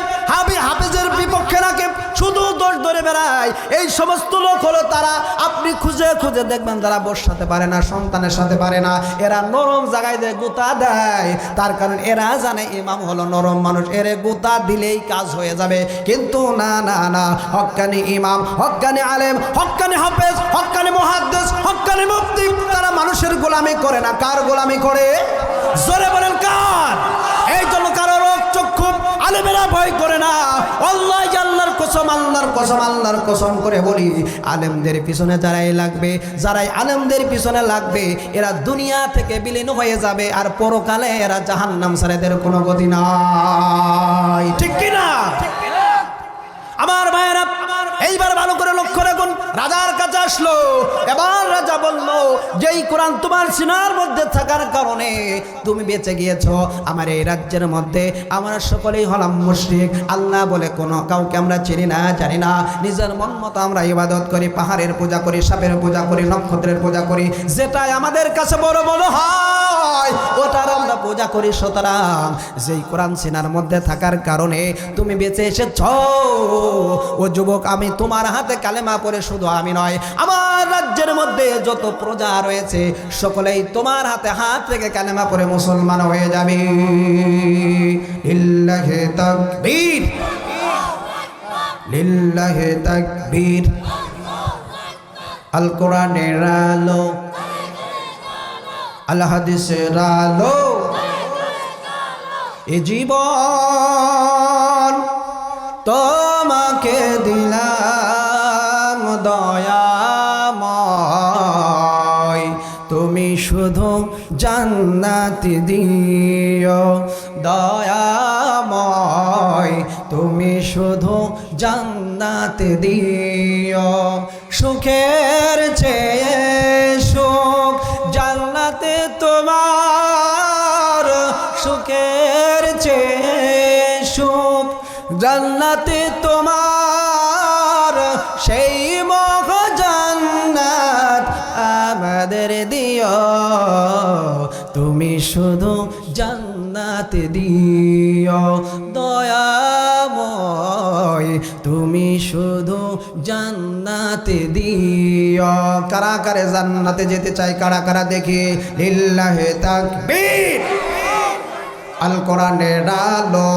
হাফিজের বিপক্ষে লাগে, শুধু দোষ ধরে বেড়ায়। এই সমস্ত লোক হলো তারা, আপনি খুঁজে খুঁজে দেখবেন যারা বসাতে পারে না, সন্তানের সাথে পারে না, এরা নরম জায়গায় দিয়ে গুতা দেয়। তার কারণ এরা জানে ইমাম হলো নরম মানুষ, এর গুতা দিলেই কাজ হয়ে যাবে। কিন্তু না না না, হক্কানি ইমাম, হক্কানি আলেম, হক্কানি হাফেজ, হক্কানি মুহাদ্দিস, হক্কানি মুফতি, তারা মানুষের গোলামি করে না, কার গোলামি করে? জোরে বলেন কার? এই জন্য কারো রোগ চক্ষু আলেমেরা ভয় করে না। আল্লাহ, আল্লাহর কসম, আল্লাহর কসম, আল্লাহর কসম করে বলি, আলেমদের পিছনে যারাই লাগবে, যারাই আলেমদের পিছনে লাগবে, এরা দুনিয়া থেকে বিলীন হয়ে যাবে, আর পরকালে এরা জাহান্নাম ছাড়া এদের কোনো গতি নাই, ঠিক কিনা? আমার ভাইয়েরা, এইবার ভালো করে লক্ষ্য রাখুন। রাজার কাছে আসলো, এবার রাজা বলল, যেই কোরআন তোমার সিনার মধ্যে থাকার কারণে তুমি বেঁচে গিয়েছো, আমার এই রাজ্যের মধ্যে আমরা সকলেই হলাম মুশরিক, আল্লাহ বলে কোনো কাউকে আমরা চিনি না, জানি না, নিজের মন মতো আমরা ইবাদত করি, পাহাড়ের পূজা করি, সাপের পূজা করি, নক্ষত্রের পূজা করি, যেটাই আমাদের কাছে বড় বড় হয় ওটার আমরা পূজা করি। সুতরাং যেই কোরআন সিনার মধ্যে থাকার কারণে তুমি বেঁচে এসেছ, ও যুবক, আমি তোমার হাতে কালেমা পড়ে, শুধু আমি নয়, আমার রাজ্যের মধ্যে যত প্রজা রয়েছে সকলেই তোমার হাতে হাত রেখে কালেমা পড়ে মুসলমান হয়ে যাবে। লিল্লাহি তাকবীর, লিল্লাহি তাকবীর। আল কোরআনের আলো, আল হাদিসের আলো, এ জীবন তোমাকে দিলাম দয়াময়, তুমি শুধু জান্নাত দিও দয়াময়, তুমি শুধু জান্নাত দিও, সুখের চেয়ে সুখ জান্নাতে তোমার, সুখের চেয়ে সুখ জান্নাতে তোমার, সেই মহ জান্নাত আমাদের দিও, তুমি শুধু জান্নাত দিও দয়াময়, তুমি শুধু জান্নাত দিও। কারা কারে জান্নাতে যেতে চাই, কারা কারা দেখি? লিল্লাহি তাকবীর। আল কোরআনের আলো,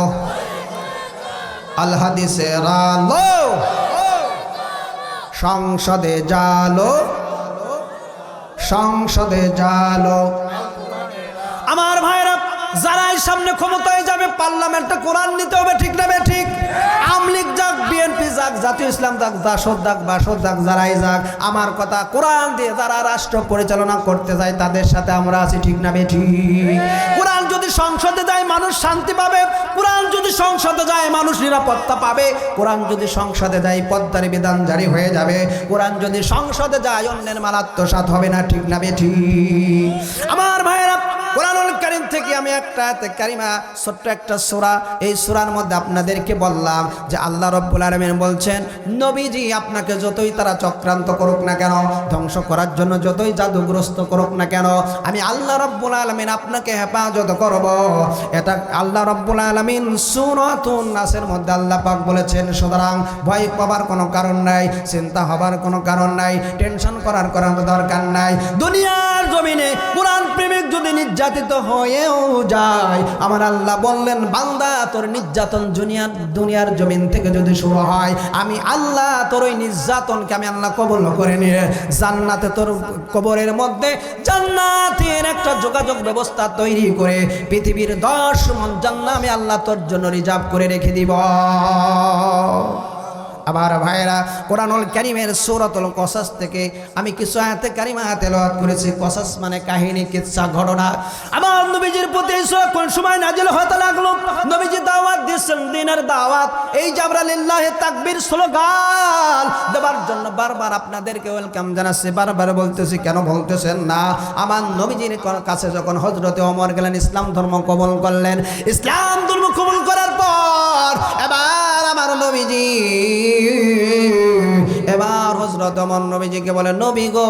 আল হাদিসের আলো, সংসদে জালো, সংসদে জালো। আমার ভাইরা, যারাই সামনে ক্ষমতায় যাবে, পার্লামেন্টে কোরআন নিতে হবে, ঠিক না ঠিক? আমলিগ যাক, বিএনপি যাক, জাতীয় ইসলাম যাক, জাসদ যাক, বাসদ যাক, যারাই যাক, আমার কথা, কোরআন দিয়ে যারা রাষ্ট্র পরিচালনা করতে যায় তাদের সাথে আমরা আছি, ঠিক না ঠিক? কোরআন যদি সংসদে যায় মানুষ শান্তি পাবে, কোরআন যদি সংসদে যায় মানুষ নিরাপত্তা পাবে, কোরআন যদি সংসদে যায় পদ্মার বিধান জারি হয়ে যাবে, কোরআন যদি সংসদে যায় অন্যের মাল আত্মসাৎ হবে না, ঠিক না ঠিক? আমার ভাইয়েরা, কোরআনুল কারীম থেকে আমি একটা আয়াতে কারিমা, ছোট্ট একটা সূরা, এই সূরার মধ্যে আপনাদেরকে বললাম যে আল্লাহ রাব্বুল আলামিন বলছেন, নবীজি আপনাকে যতই তারা চক্রান্ত করুক না কেন, ধ্বংস করার জন্য যতই জাদুগ্রস্ত করুক না কেন, আমি আল্লাহ রাব্বুল আলামিন আপনাকে হেফাজত করব। এটা আল্লাহ রাব্বুল আলামিন সূরাতুন নাসের মধ্যে আল্লাহ পাক বলেছেন। সুতরাং ভয় পাবার কোনো কারণ নাই, চিন্তা হবার কোনো কারণ নাই, টেনশন করার কোনো দরকার নাই। দুনিয়ার জমিনে কোরআন প্রেমিক যদি নির্যাতিত হয়েও যায়, আমার আল্লাহ বললেন বান্দা তোর নির্যাতন দুনিয়ার জমিন থেকে যদি শুরু হয়, আমি আল্লাহ তোর ওই নির্যাতনকে আমি আল্লাহ কবুল করে নিয়ে জান্নাতে তোর কবরের মধ্যে জান্নাতের একটা যোগাযোগ ব্যবস্থা তৈরি করে পৃথিবীর 10 মণ জান্নাত আমি আল্লাহ তোর জন্য রিজার্ভ করে রেখে দিব। আবার ভাইরা, কোরআনুল কারীমের সূরাতুল কসাস থেকে আমি কিছু আয়াতে কারিমা তেলাওয়াত করেছি। কসাস মানে কাহিনী, কিচ্ছা, ঘটনা। আমার নবীজির প্রতি এই সূরা কোন সময় নাজিল হতে লাগলো? নবীজি দাওয়াত দিয়েছেন, দ্বীনের দাওয়াত। এই জাবরা লিল্লাহি তাকবীর স্লোগান দেবার জন্য বারবার আপনাদেরকে ওয়েলকাম জানাচ্ছি, বারবার বলতেছি। কেন বলতেছেন না? আমার নবীজির কাছে যখন হযরতে ওমর গেলেন, ইসলাম ধর্ম কবুল করলেন। ইসলাম ধর্ম কবুল করার পর এবার আমার নবীজি হযরত ওমর নবীজিকে বলে, নবী গো,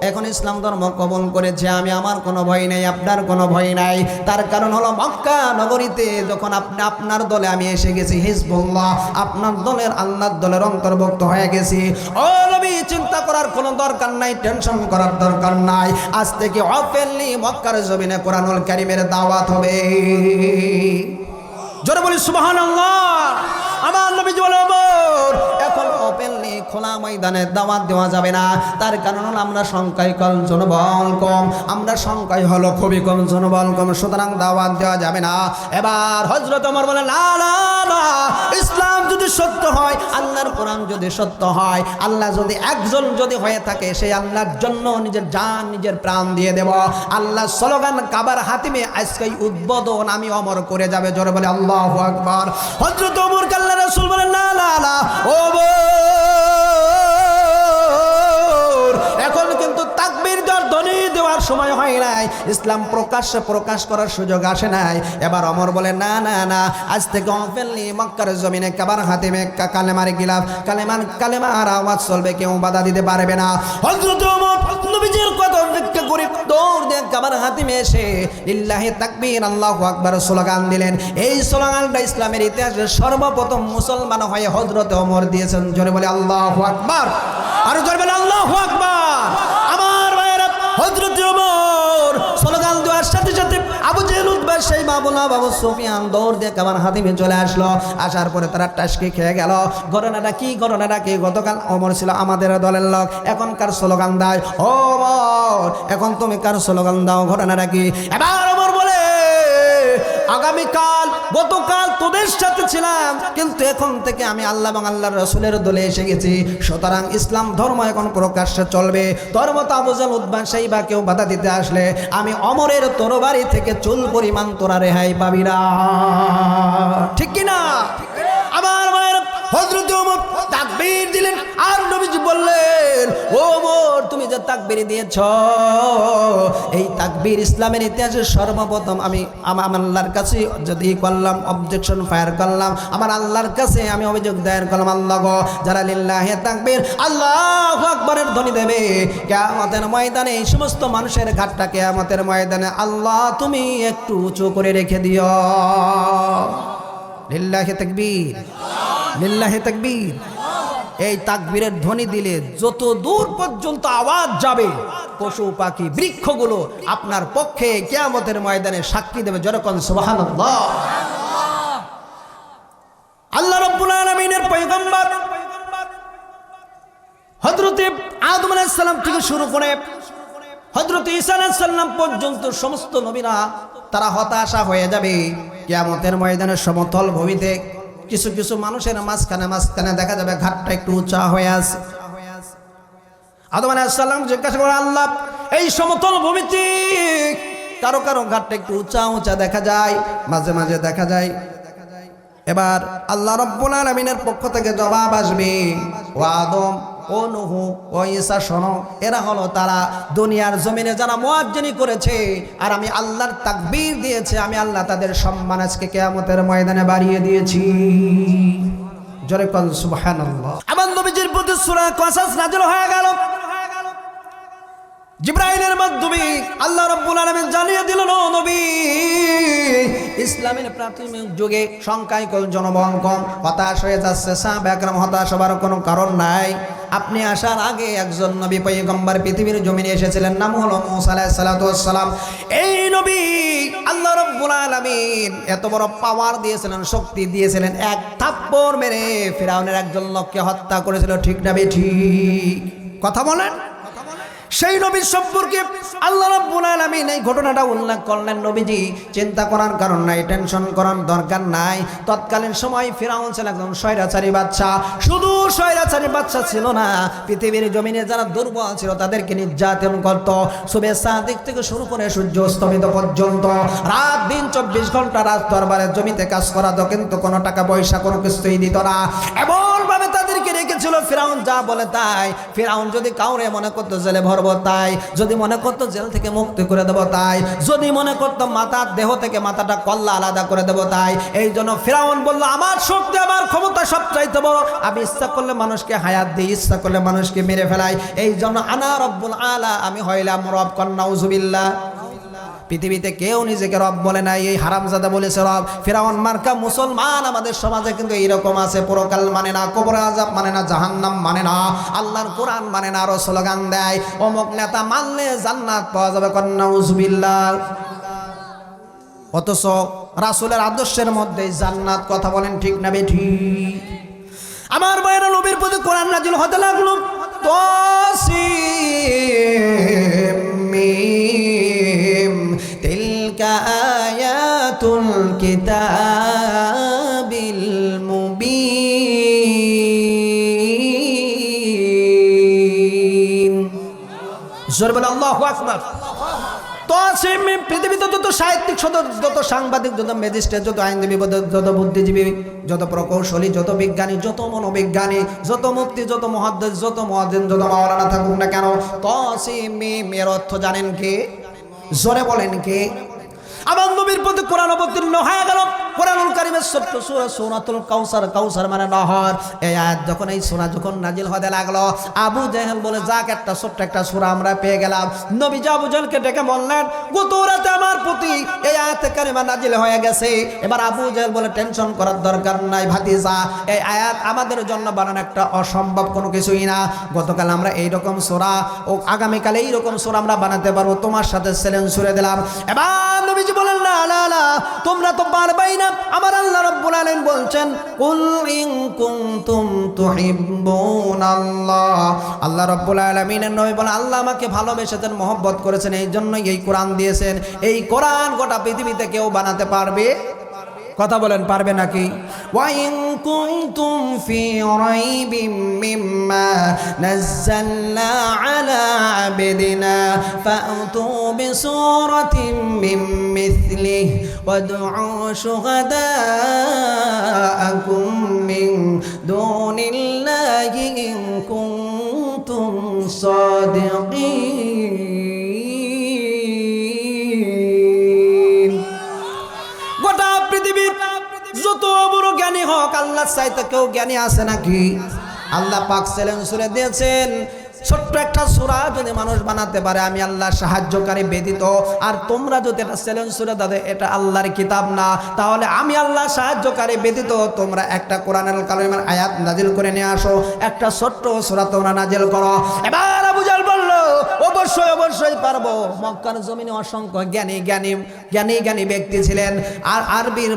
এখন ইসলাম ধর্ম কবুল করেছে আমি, আমার কোনো ভয় নেই, আপনার কোনো ভয় নাই। তার কারণ হলো মক্কা নগরীতে যখন আপনার দলে আমি এসে গেছি, হিজবুল্লাহ, আপনার দলের আল্লাহর দলের অন্তর্ভুক্ত হয়ে গেছি। ও নবী, চিন্তা করার কোনো দরকার নাই, টেনশন করার দরকার নাই। আজ থেকে ওপেনলি মক্কার জমিনে কোরআনুল কারীমের দাওয়াত হবে। জোরে বলি সুবহানাল্লাহ। আমার নবীজি বলে, এখন ওপেনলি খোলা ময়দানে দাওয়াত দেওয়া যাবে না। তার কারণ হলো আমরা সংখ্যায় কম, জনবল কম, আমরা সংখ্যায় হলো খুবই কম, জনবল কম, সুতরাং দাওয়াত দেওয়া যাবে না। এবার হযরত ওমর বলে, না না না, ইসলাম যদি সত্য হয়, আল্লাহর কোরআন যদি সত্য হয়, আল্লাহ যদি একজন যদি হয়ে থাকে, সেই আল্লাহর জন্য নিজের জান নিজের প্রাণ দিয়ে দেব। আল্লাহ স্লোগান কাবার হাতিমে আজকে উদ্বোধন আমি ওমর করে যাবে। জোরে বলে আল্লাহু আকবার। হযরত ওমর আল্লাহ রাসূল বলেন, না না না, এখন কিন্তু তাকবীর ধ্বনি দেওয়ার সময় হয় নাই, ইসলাম প্রকাশ্যে প্রকাশ করার সুযোগ আসে নাই। এবার ওমর বলে, না না না, আজ থেকে ওপেনলি মক্কার জমিনে কাবার হাতিমে কালেমার গিলাফ, কালেমার আওয়াজ চলবে, কেউ বাধা দিতে পারবে না। হযরত ওমর নবীজির কথা অপেক্ষা করে দৌড় দিয়ে কাবার হাতিমে এসে লিল্লাহি তাকবীর আল্লাহু আকবার স্লোগান দিলেন। এই স্লোগানটা ইসলামের ইতিহাসে সর্বপ্রথম মুসলমান হয়ে হযরত ওমর দিয়েছেন। জোরে বলে আল্লাহু আকবার। আর জোরে বলে আল্লাহু আকবার। আমার ভাইয়েরা, হযরত ওমর স্লোগান দেওয়ার সাথে সাথে আবু জেহেল, উতবা, শাইবা, আবু সুফিয়ান দৌড় দিয়ে কাবার হাতিমে চলে আসলো। আসার পরে তারা টাসকি খেয়ে গেল। ঘটনাটা কি? গতকাল ওমর ছিল আমাদের দলের লোক, এখনকার স্লোগান দেয় ওমর, এখন তুমি কার স্লোগান দাও? ঘটনাটা কি? এবার ওমর বলে, গতকাল তোদের সাথে ছিলাম, কিন্তু এখন থেকে আমি আল্লাহ এবং আল্লাহর রাসূলের দলে এসে গেছি, সুতরাং ইসলাম ধর্ম এখন প্রকাশ্যে চলবে। তোর মতো আবু জেহেল, উতবা, শাইবা কেউ বাধা দিতে আসলে আমি ওমরের তরবারি থেকে চুল পরিমাণ তোরা রেহাই পাবি না। ঠিক কি না? আমার মায়ের হযরত ওমর তাকবীর দিলেন। আর নবীজি বললেন, ওমর, তুমি যে তাকবীর দিয়েছ, এই তাকবীর ইসলামের ইতিহাসে সর্বপ্রথম আমি আমার আল্লাহর কাছে যদি করলাম, অবজেকশন ফায়ার করলাম, আমার আল্লাহর কাছে আমি অভিযোগ দায়ের করলাম, আল্লাহ গো, যারা লিল্লাহি তাকবীর আল্লাহু আকবারের ধ্বনি দেবে কিয়ামতের ময়দানে, এই সমস্ত মানুষের ঘাটটা কিয়ামতের ময়দানে আল্লাহ তুমি একটু উঁচু করে রেখে দিও। লিল্লাহি তাকবীর, লিল্লাহি তাকবীর। এই তাকবীরের ধ্বনি দিলে যত দূর পর্যন্ত আওয়াজ যাবে, পশু পাখি বৃক্ষগুলো আপনার পক্ষে কিয়ামতের ময়দানে সাক্ষী দেবে। যেরকম সুবহানাল্লাহ। আল্লাহ রাব্বুল আলামিনের পয়গম্বর হযরত আদম আলাইহিস সালাম থেকে শুরু করে হযরত ঈসা আলাইহিস সালাম পর্যন্ত সমস্ত নবীরা তারা হতাশা হয়ে যাবে। কিয়ামতের ময়দানের সমতল ভূমিতে কিছু কিছু মানুষের মাঝখানে দেখা যাবে ঘাটটা একটু উঁচা হয়ে আছে। আদম আলাইহিস সালাম জিজ্ঞাসা করে, আল্লাহ, এই সমতল ভূমিতে কারো কারো ঘাটটা একটু উঁচা দেখা যায়, মাঝে মাঝে দেখা যায়। এবার আল্লাহ রাব্বুল আলামিনের পক্ষ থেকে জবাব আসবে, ও আদম, ও নূহ, ও ঈসা, শোনো, এরা হলো তারা দুনিয়ার জমিনে যারা মুয়াজ্জিনি করেছে আর আমি আল্লাহর তাকবীর দিয়েছে, আমি আল্লাহ তাদের সম্মান আজকে কিয়ামতের ময়দানে বাড়িয়ে দিয়েছি। জোরে কোন সুবহানাল্লাহ। আমার নবীজির প্রতি সূরা কসাস নাযিল হয়ে গেল। জিবরাইলের মাধ্যমে আল্লাহ রাব্বুল আলামিন জানিয়ে দিলেন, ও নবী, ইসলামের প্রাথমিক যুগে সংখ্যায় কম, জনবল কম, হতাশ হয়ে যাচ্ছে সাহাবা একরাম। হতাশ হবার কোনো কারণ নাই। আপনি আসার আগে একজন নবী পয়গম্বর পৃথিবীর জমিনে এসেছিলেন, নাম হলো মূসা আলাইহিস সালাতু ওয়াস সালাম। এই নবী আল্লাহ রাব্বুল আলামিন এত বড় পাওয়ার দিয়েছিলেন, শক্তি দিয়েছিলেন, এক থাপ্পড় মেরে ফিরাউনের একজন লোককে হত্যা করেছিল। ঠিক না বেঠিক? কথা বলেন। সেই নবীর সম্পর্কে আল্লাহ রাব্বুল আলামিন এই ঘটনাটা উল্লেখ করলেন। নবীজি চিন্তা করার কারণ নাই, টেনশন করার দরকার নাই। তৎকালীন সময় ফিরাউন ছিল একদম স্বৈরাচারী বাদশা। শুধু স্বৈরাচারী বাদশা ছিল না, পৃথিবীর জমিনে যারা দুর্বল ছিল তাদেরকে নির্যাতন করত। শুভে সাদিক থেকে শুরু করে সূর্য অস্তমিত পর্যন্ত রাত দিন 24 ঘন্টা রাজ দরবারের জমিতে কাজ করাতো, কিন্তু কোনো টাকা পয়সা কোনো কিছুই দিত না। এমনভাবে তাদেরকে রেখেছিল ফিরাউন যা বলে তাই। ফিরাউন যদি কাউরে মনে করতো জেলে ভরবো তাই, যদি মনে করতো জেল থেকে মুক্তি করে দেবো তাই, যদি মনে করতো মাথার দেহ থেকে মাথাটা কল্লা আলাদা করে দেবো তাই। এই জন্য ফিরাউন বললো আমার শক্তি আমার ক্ষমতা সব চাইতে বড়, আমি ইচ্ছা করলে মানুষকে হায়াত দিই, ইচ্ছা করলে মানুষকে মেরে ফেলাই। এই জন্য আনা রব্বুল আলা, আমি হইলাম রব। নাউজুবিল্লাহ। পৃথিবীতে কেউ নিজেকে রব বলে নাই, এই হারামজাদা বলেছে রব। ফিরাউন মার্কা মুসলমান আমাদের সমাজে কিন্তু এইরকম আছে, পরকাল মানে না, কবর আযাব মানে না, জাহান্নাম মানে না, আল্লাহর কোরআন মানে না, আরো স্লোগান দেয় অমুক নেতা মানলে জান্নাত পাওয়া যাবে। নাউজুবিল্লাহ। অথচ রাসূলের আদর্শের মধ্যে জান্নাত। কথা বলেন ঠিক না বেঠিক? আমার ভাইয়েরা, নবীর প্রতি কোরআন নাজিল হতে লাগলো। তিলকা আয়াতুল কিতাবিল মুবিন। জোরে বলে আল্লাহু আকবার। পৃথিবীতে যত সাহিত্যিক, যত সাংবাদিক, যত ম্যাজিস্ট্রেট, যত আইনজীবী, যত বুদ্ধিজীবী, যত প্রকৌশলী, যত বিজ্ঞানী, যত মনোবিজ্ঞানী, যত মুফতি, যত মুহাদ্দিস, যত মুয়াজ্জিন, যত মাওলানা থাকুক না কেন, তাসিম এর অর্থ জানেন কে? জোরে বলেন কে? আমার নবীর প্রতি কোরআন অবতীর্ণ হয়ে গেল। কোরআনুল কারীমের ছোট্ট সূরা সূরাতুল কাউসার, কাউসার মানে নহর। এই আয়াত যখন, এই সূরা যখন নাজিল হতে লাগলো, আবু জেহেল বলে যাক একটা ছোট্ট একটা সূরা আমরা পেয়ে গেলাম। নবীজি আবু জেহেলকে ডেকে বললেন গত রাতে আমার প্রতি এই আয়াতে কারিমা নাজিল হয়ে গেছে। এবার আবু জেহেল বলে টেনশন করার দরকার নাই ভাতিজা, এই আয়াত আমাদের জন্য বানানো একটা অসম্ভব কোনো কিছুই না। গতকাল আমরা এইরকম সূরা ও আগামীকাল এইরকম সূরা আমরা বানাতে পারবো, তোমার সাথে চ্যালেঞ্জ ছুড়ে দিলাম। এবার নবীজি বলেন না না না, তোমরা তো পারবেই না। আমার আল্লাহ রাব্বুল আলামিন বলছেন কুল ইন কুনতুম তুহিব্বুনাল্লাহ। আল্লাহ রাব্বুল আলামিনের নবী বলেন আল্লাহ আমাকে ভালোবেসেছেন, মহব্বত করেছেন, এই জন্যই এই কোরআন দিয়েছেন। এই কোরআন গোটা পৃথিবীতে কেউ বানাতে পারবে? কথা বলেন, পারবে নাকি? ওয়া ইন কুনতুম ফি রাইবিম মিম্মা নাযালনা আলা আবদিনা ফাতু বিসূরাতিন মিন মিথলিহি ওয়াদউ শুহাদাআকুম মিন দুনিল্লাহি ইন কুনতুম সাদিকিন। গোটা পৃথিবীর যত বড় জ্ঞানী হোক, আল্লাহ চাইতে কেউ জ্ঞানী আছে নাকি? আল্লাহ পাক চ্যালেঞ্জ ছুড়ে দিয়েছেন, ছোট্ট একটা সূরা যদি মানুষ বানাতে পারে আমি আল্লাহ সাহায্যকারী ব্যতীত। আর তোমরা যদি এটা চ্যালেঞ্জ ছুড়ে দাও এটা আল্লাহর কিতাব না, তাহলে আমি আল্লাহ সাহায্যকারী ব্যতীত তোমরা একটা কোরআনুল কারীমের আয়াত নাজিল করে নিয়ে আসো, একটা ছোট্ট সূরা তোমরা নাজিল করো। এবার আবু জাহল বলল অবশ্যই অবশ্যই পারবো। মক্কার জমিনে অসংখ্য জ্ঞানী ব্যক্তি ছিলেন, আর আরবির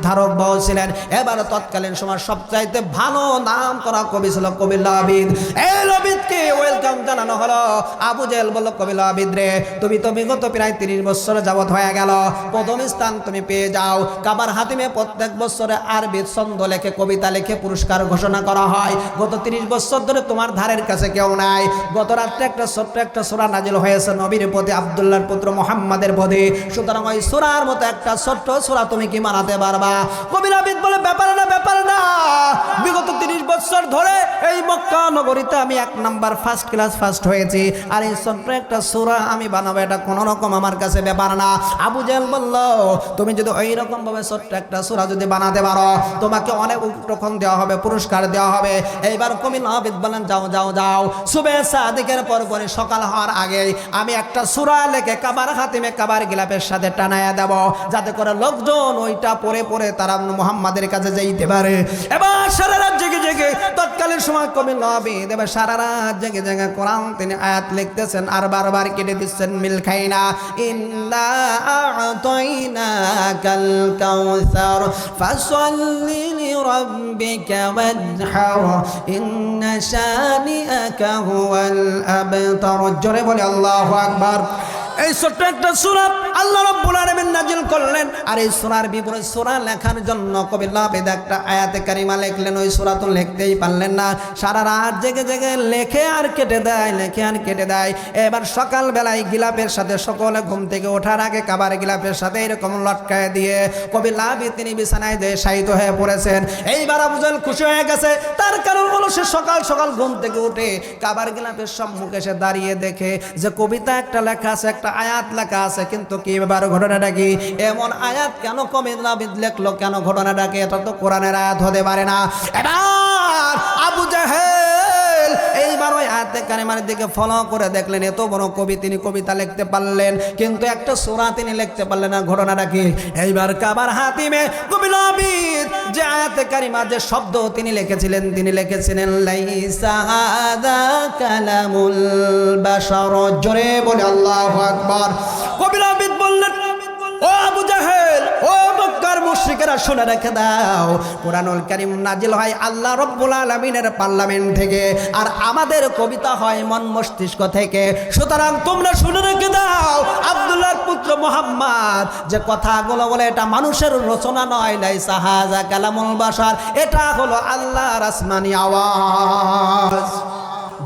ধারক বাহক ছিলেন। এবার তৎকালীন সময় সবচাইতে ভালো নাম করা কবি ছিল কবি লাবিদ। এই লাবিদকে ওয়েলকাম জানানো হলো। আবু জেহেল বলল কবি লাবিদ রে, তুমি তো বিগত প্রায় 30 বছর যাবত হয়ে গেল, প্রথম স্থান তুমি পেয়ে যাও। কাবার হাতিমে প্রত্যেক বছরে আরবি ছন্দ লেখে, কবিতা লিখে পুরস্কার ঘোষণা করা হয়। গত 30 বছর ধরে তোমার ধারের কাছে কেউ নাই। গত রাত্রে একটা ছোট্ট একটা সূরা নাজিল হয়েছে নবীর প্রতি, আব্দুল্লাহর পুত্র মুহাম্মাদের প্রতি। সুতরাং ওই সূরার মতো একটা ছোট্ট সূরা তুমি কি বানাতে পারবা? কবি লাবিদ বলে ব্যাপার না, বিগত 30 বছর ধরে এই মক্কা নগরীতে আমি 1 নাম্বার ফার্স্ট ক্ষতিগ্রস্ত হয়েছি, আর এই ছোট্ট একটা সূরা আমি বানাবো এটা কোনো রকম আমার কাছে ব্যাপার না। আবু জেহেল বলল, তুমি যদি ওই রকম ভাবে ছোট্ট একটা সূরা যদি বানাতে পারো তোমাকে অনেক উপটখন দেওয়া হবে, পুরস্কার দেওয়া হবে। এইবার কবি নবীদ বলেন, যাও যাও যাও, সুবে সাদিকের পরপরই সকাল হওয়ার আগে আমি একটা সূরা লিখে কাবার খাতিমে কাবার গিলাফের সাথে টানায়া দেব, যাতে করে লোকজন ওইটা পড়ে পড়ে তারা মুহাম্মাদের কাছে যাইতে পারে। এবার সারা রাত জেগে জেগে তৎকালীন সময় কবি নবীদ এবার সারা রাত জেগে জেগে কোরআন তিনি আয়াত লিখতেছেন আর বারবার কেটে দিচ্ছেন, মিল খাই না। ইন্না আ'তাইনাকাল কাউসার ফাসাল্লি লিরাব্বিকা ওয়ানহার ইন্না শানিআকা হুয়াল আবতার। জোরে বলে আল্লাহু আকবার। এই ছোট্ট একটা সূরা আল্লাহ রাব্বুল আলামিন নাজিল করলেন, আর এই সূরার বিবরণ সূরা লেখার জন্য কবি নবীদ একটা আয়াতে কারিমা লিখলেন। ওই সূরা তো লিখতেই পারলেন না, সারা রাত জেগে জেগে লেখে আর কেটে দেয়, লেখে আর কেটে দেয়। এবার সকাল বেলায় গিলাফের সাথে সকলে ঘুম থেকে ওঠার আগে কাবার গিলাফের সাথে এরকম লটকায় দিয়ে কবি নবীদ তিনি বিছানায় যে শায়িত হয়ে পড়েছেন। এইবার আবু জেহেল খুশি হয়ে গেছে, তার কারণ হলো সে সকাল সকাল ঘুম থেকে উঠে কাবার গিলাফের সম্মুখে সে দাঁড়িয়ে দেখে যে কবিতা একটা লেখা আছে, একটা আয়াত লেখা আছে, কিন্তু কি ব্যাপার, ঘটনাটা কি? এমন আয়াত কেন কবি নবীদ লেখলো, কেন ঘটনাটা কি? এটা তো কোরআনের আয়াত হতে পারে না। এবার আবু জেহেল এইবার ওই আয়াতে কারিমার দিকে ফলো করে দেখলেন, এত বড় কবি তিনি কবিতা লিখতে পারলেন, কিন্তু একটা সূরা তিনি লিখতে পারলেন না। ঘটনাটা কি? এইবার কাবার হাতিমে কবি নবীদ যে আয়াতে কারিমা যে শব্দ তিনি লিখেছিলেন, তিনি লিখেছিলেন লাইসা হাযা কালামুল বাশার। জোরে বলে আল্লাহু আকবার। কবি নবীদ বললেন, ও আবু জেহেল, ও মক্কার মুশরিকেরা শুনে রেখে দাও, কোরআনুল কারীম নাজিল হয় আল্লাহ রাব্বুল আলামিনের পার্লামেন্ট থেকে, আর আমাদের কবিতা হয় মন মস্তিষ্ক থেকে। সুতরাং তোমরা শুনে রেখে দাও, আব্দুল্লাহর পুত্র মুহাম্মদ যে কথাগুলো বলে এটা মানুষের রচনা নয়, লাইসা হাযা কালামুল বাশার, এটা হলো আল্লাহর আসমানি আওয়াজ।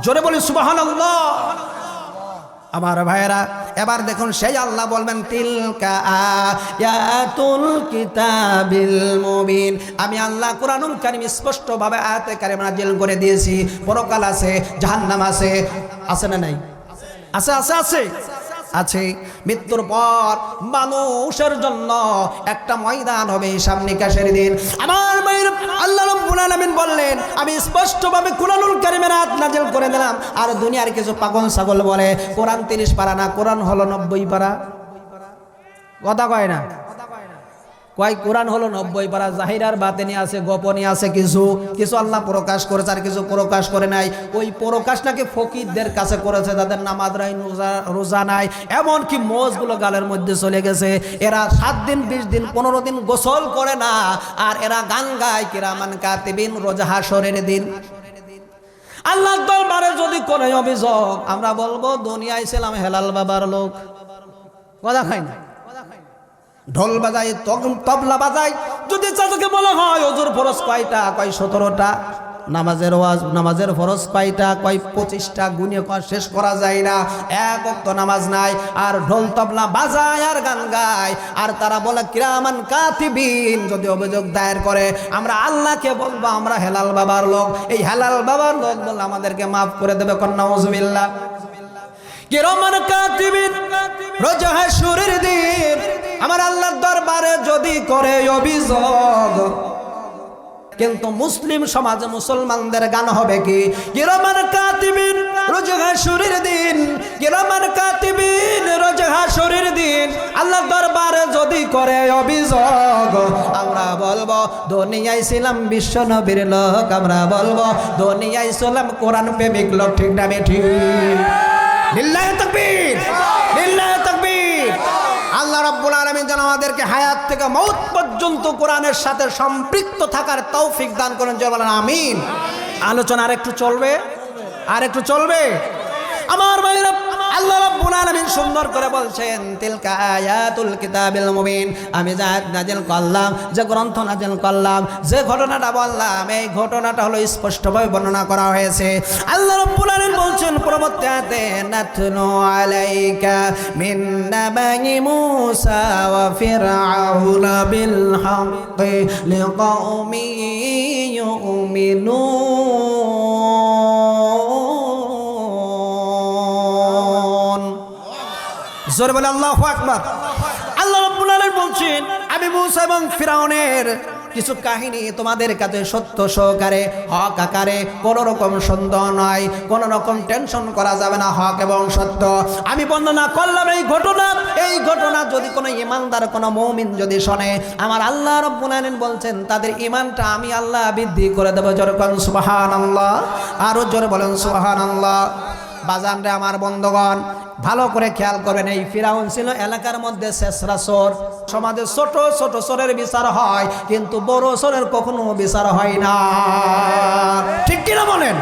জোরে বলি সুবহানাল্লাহ। আমার ভাইয়েরা, এবার দেখুন সেই আল্লাহ বলবেন তিলকা আয়াতুল কিতাবিল মুবিন। আমি আল্লাহ কোরআনুল কারীম স্পষ্টভাবে আয়াতে কারিমা নাজিল করে দিয়েছি। পরকাল আছে, জাহান্নাম আছে, আছে না নাই? আছে আছে আছে আছে। মৃত্যুর পর মানুষের জন্য একটা ময়দান হবে, সামনে কাশের দিন। আমার ভাইরা, আল্লাহ রাব্বুল আলামিন বললেন আমি স্পষ্টভাবে কোরআনুল কারীমের আয়াত নাজিল করে দিলাম। আর দুনিয়ার কিছু পাগল ছাগল বলে কোরআন 30 পারা না, কোরআন হলো 90 পারা। কথা কয় না, কয় কোরআন হলো 90 পারা। জাহিরার বাতেনি আছে, গোপনী আছে, কিছু কিছু আল্লাহ প্রকাশ করেছে আর কিছু প্রকাশ করে নাই। ওই প্রকাশ নাকি ফকিরদের কাছে করেছে, তাদের নামাজ নাই, রোজা নাই, এমনকি মোজগুলো গালের মধ্যে চলে গেছে। এরা 7 দিন 20 দিন 15 দিন গোসল করে না, আর এরা গান গায় কিরামান কাতিবিন রোজা হাসরের দিন। আল্লাহর দরবারে যদি করে অভিযোগ, আমরা বলবো দুনিয়ায় ছিলাম হেলাল বাবার লোক। কথা খাই না, ঢোল বাজাই, তবলা বাজাই। যদি চাচাকে বলা হয় ওজুর ফরজ কয়টা, কয় 17টা। নামাজের ফরজ কয়টা, কয় 25টা। গুনে শেষ করা যায় না, এক ওয়াক্ত নামাজ নাই, আর ঢোল তবলা বাজায় আর গান গায়। আর তারা বলে কিরামান কাতিবিন। যদি অভিযোগ দায়ের করে, আমরা আল্লাহকে বলবো আমরা হেলাল বাবার লোক। এই হেলাল বাবার লোক বলে আমাদেরকে মাফ করে দেবে। নাউজুবিল্লাহ। কিরামান কাতিবিন রোজা হাসরের দিন আমার আল্লাহর দরবারে যদি করে অভিযোগ, কিন্তু মুসলিম সমাজে মুসলমানদের গান হবে কি? কিরামান কাতিবিন রোজা হাসরের দিন, কিরামান কাতিবিন রোজা হাসরের দিন আল্লাহর দরবারে যদি করে অভিযোগ, আমরা বলবো দুনিয়ায় ছিলাম বিশ্ব নবীর লোক। আমরা বলবো দুনিয়ায় ছিলাম কোরআন প্রেমিক লোক। ঠিক না বেঠিক? লিল্লাহি তাকবীর, লিল্লাহি তাকবীর। আল্লাহ রাব্বুল আলামিন যেন আমাদেরকে হায়াত থেকে মওত পর্যন্ত কোরআনের সাথে সম্পৃক্ত থাকার তৌফিক দান করেন। জয় বলেন আমিন। আলোচনা আরেকটু চলবে, আরেকটু চলবে। আমার ভাইরা, আল্লাহ রাব্বুল আলামিন সুন্দর করে বলছেন তিলকা আয়াতুল কিতাবিল মুবিন। আমি যা নাজিল করলাম, যে গ্রন্থ নাজিল করলাম, যে ঘটনাটা বললাম, এই ঘটনাটা হলো স্পষ্টভাবে বর্ণনা করা হয়েছে। আল্লাহ রাব্বুল আলামিন বলছেন পরবর্তী আয়াতে, নাতলু আলাইকা মিন নাবাই মূসা ওয়া ফিরআউনা বিল হাক্কি লিকাউমিন ইউমিনুন। জোরে বলে আল্লাহু আকবার। আল্লাহ রাব্বুল আলামিন বলছেন, আমি মূসা এবং ফিরাউনের কিছু কাহিনী তোমাদের কাছে সত্য সহকারে হক আকারে কোনো রকম সন্দেহ নয়, কোনো রকম টেনশন করা যাবে না, হক এবং সত্য আমি বর্ণনা করলাম। এই ঘটনা যদি কোনো ইমানদার কোনো মুমিন যদি শোনে, আমার আল্লাহ রাব্বুল আলামিন বলছেন তাদের ইমানটা আমি আল্লাহ বৃদ্ধি করে দেব। জোরে বলেন সুবহানাল্লাহ, আরো জোরে বলেন সুবহানাল্লাহ। বাজান রে আমার বন্ধুগণ, ভালো করে খেয়াল করবেন, এই ফিরাউন ছিল এলাকার মধ্যে শেষরা চোর। সমাজে ছোট ছোট চোরের বিচার হয়, কিন্তু বড় চোরের কখনো বিচার হয় না। ঠিক কিনা বলেন?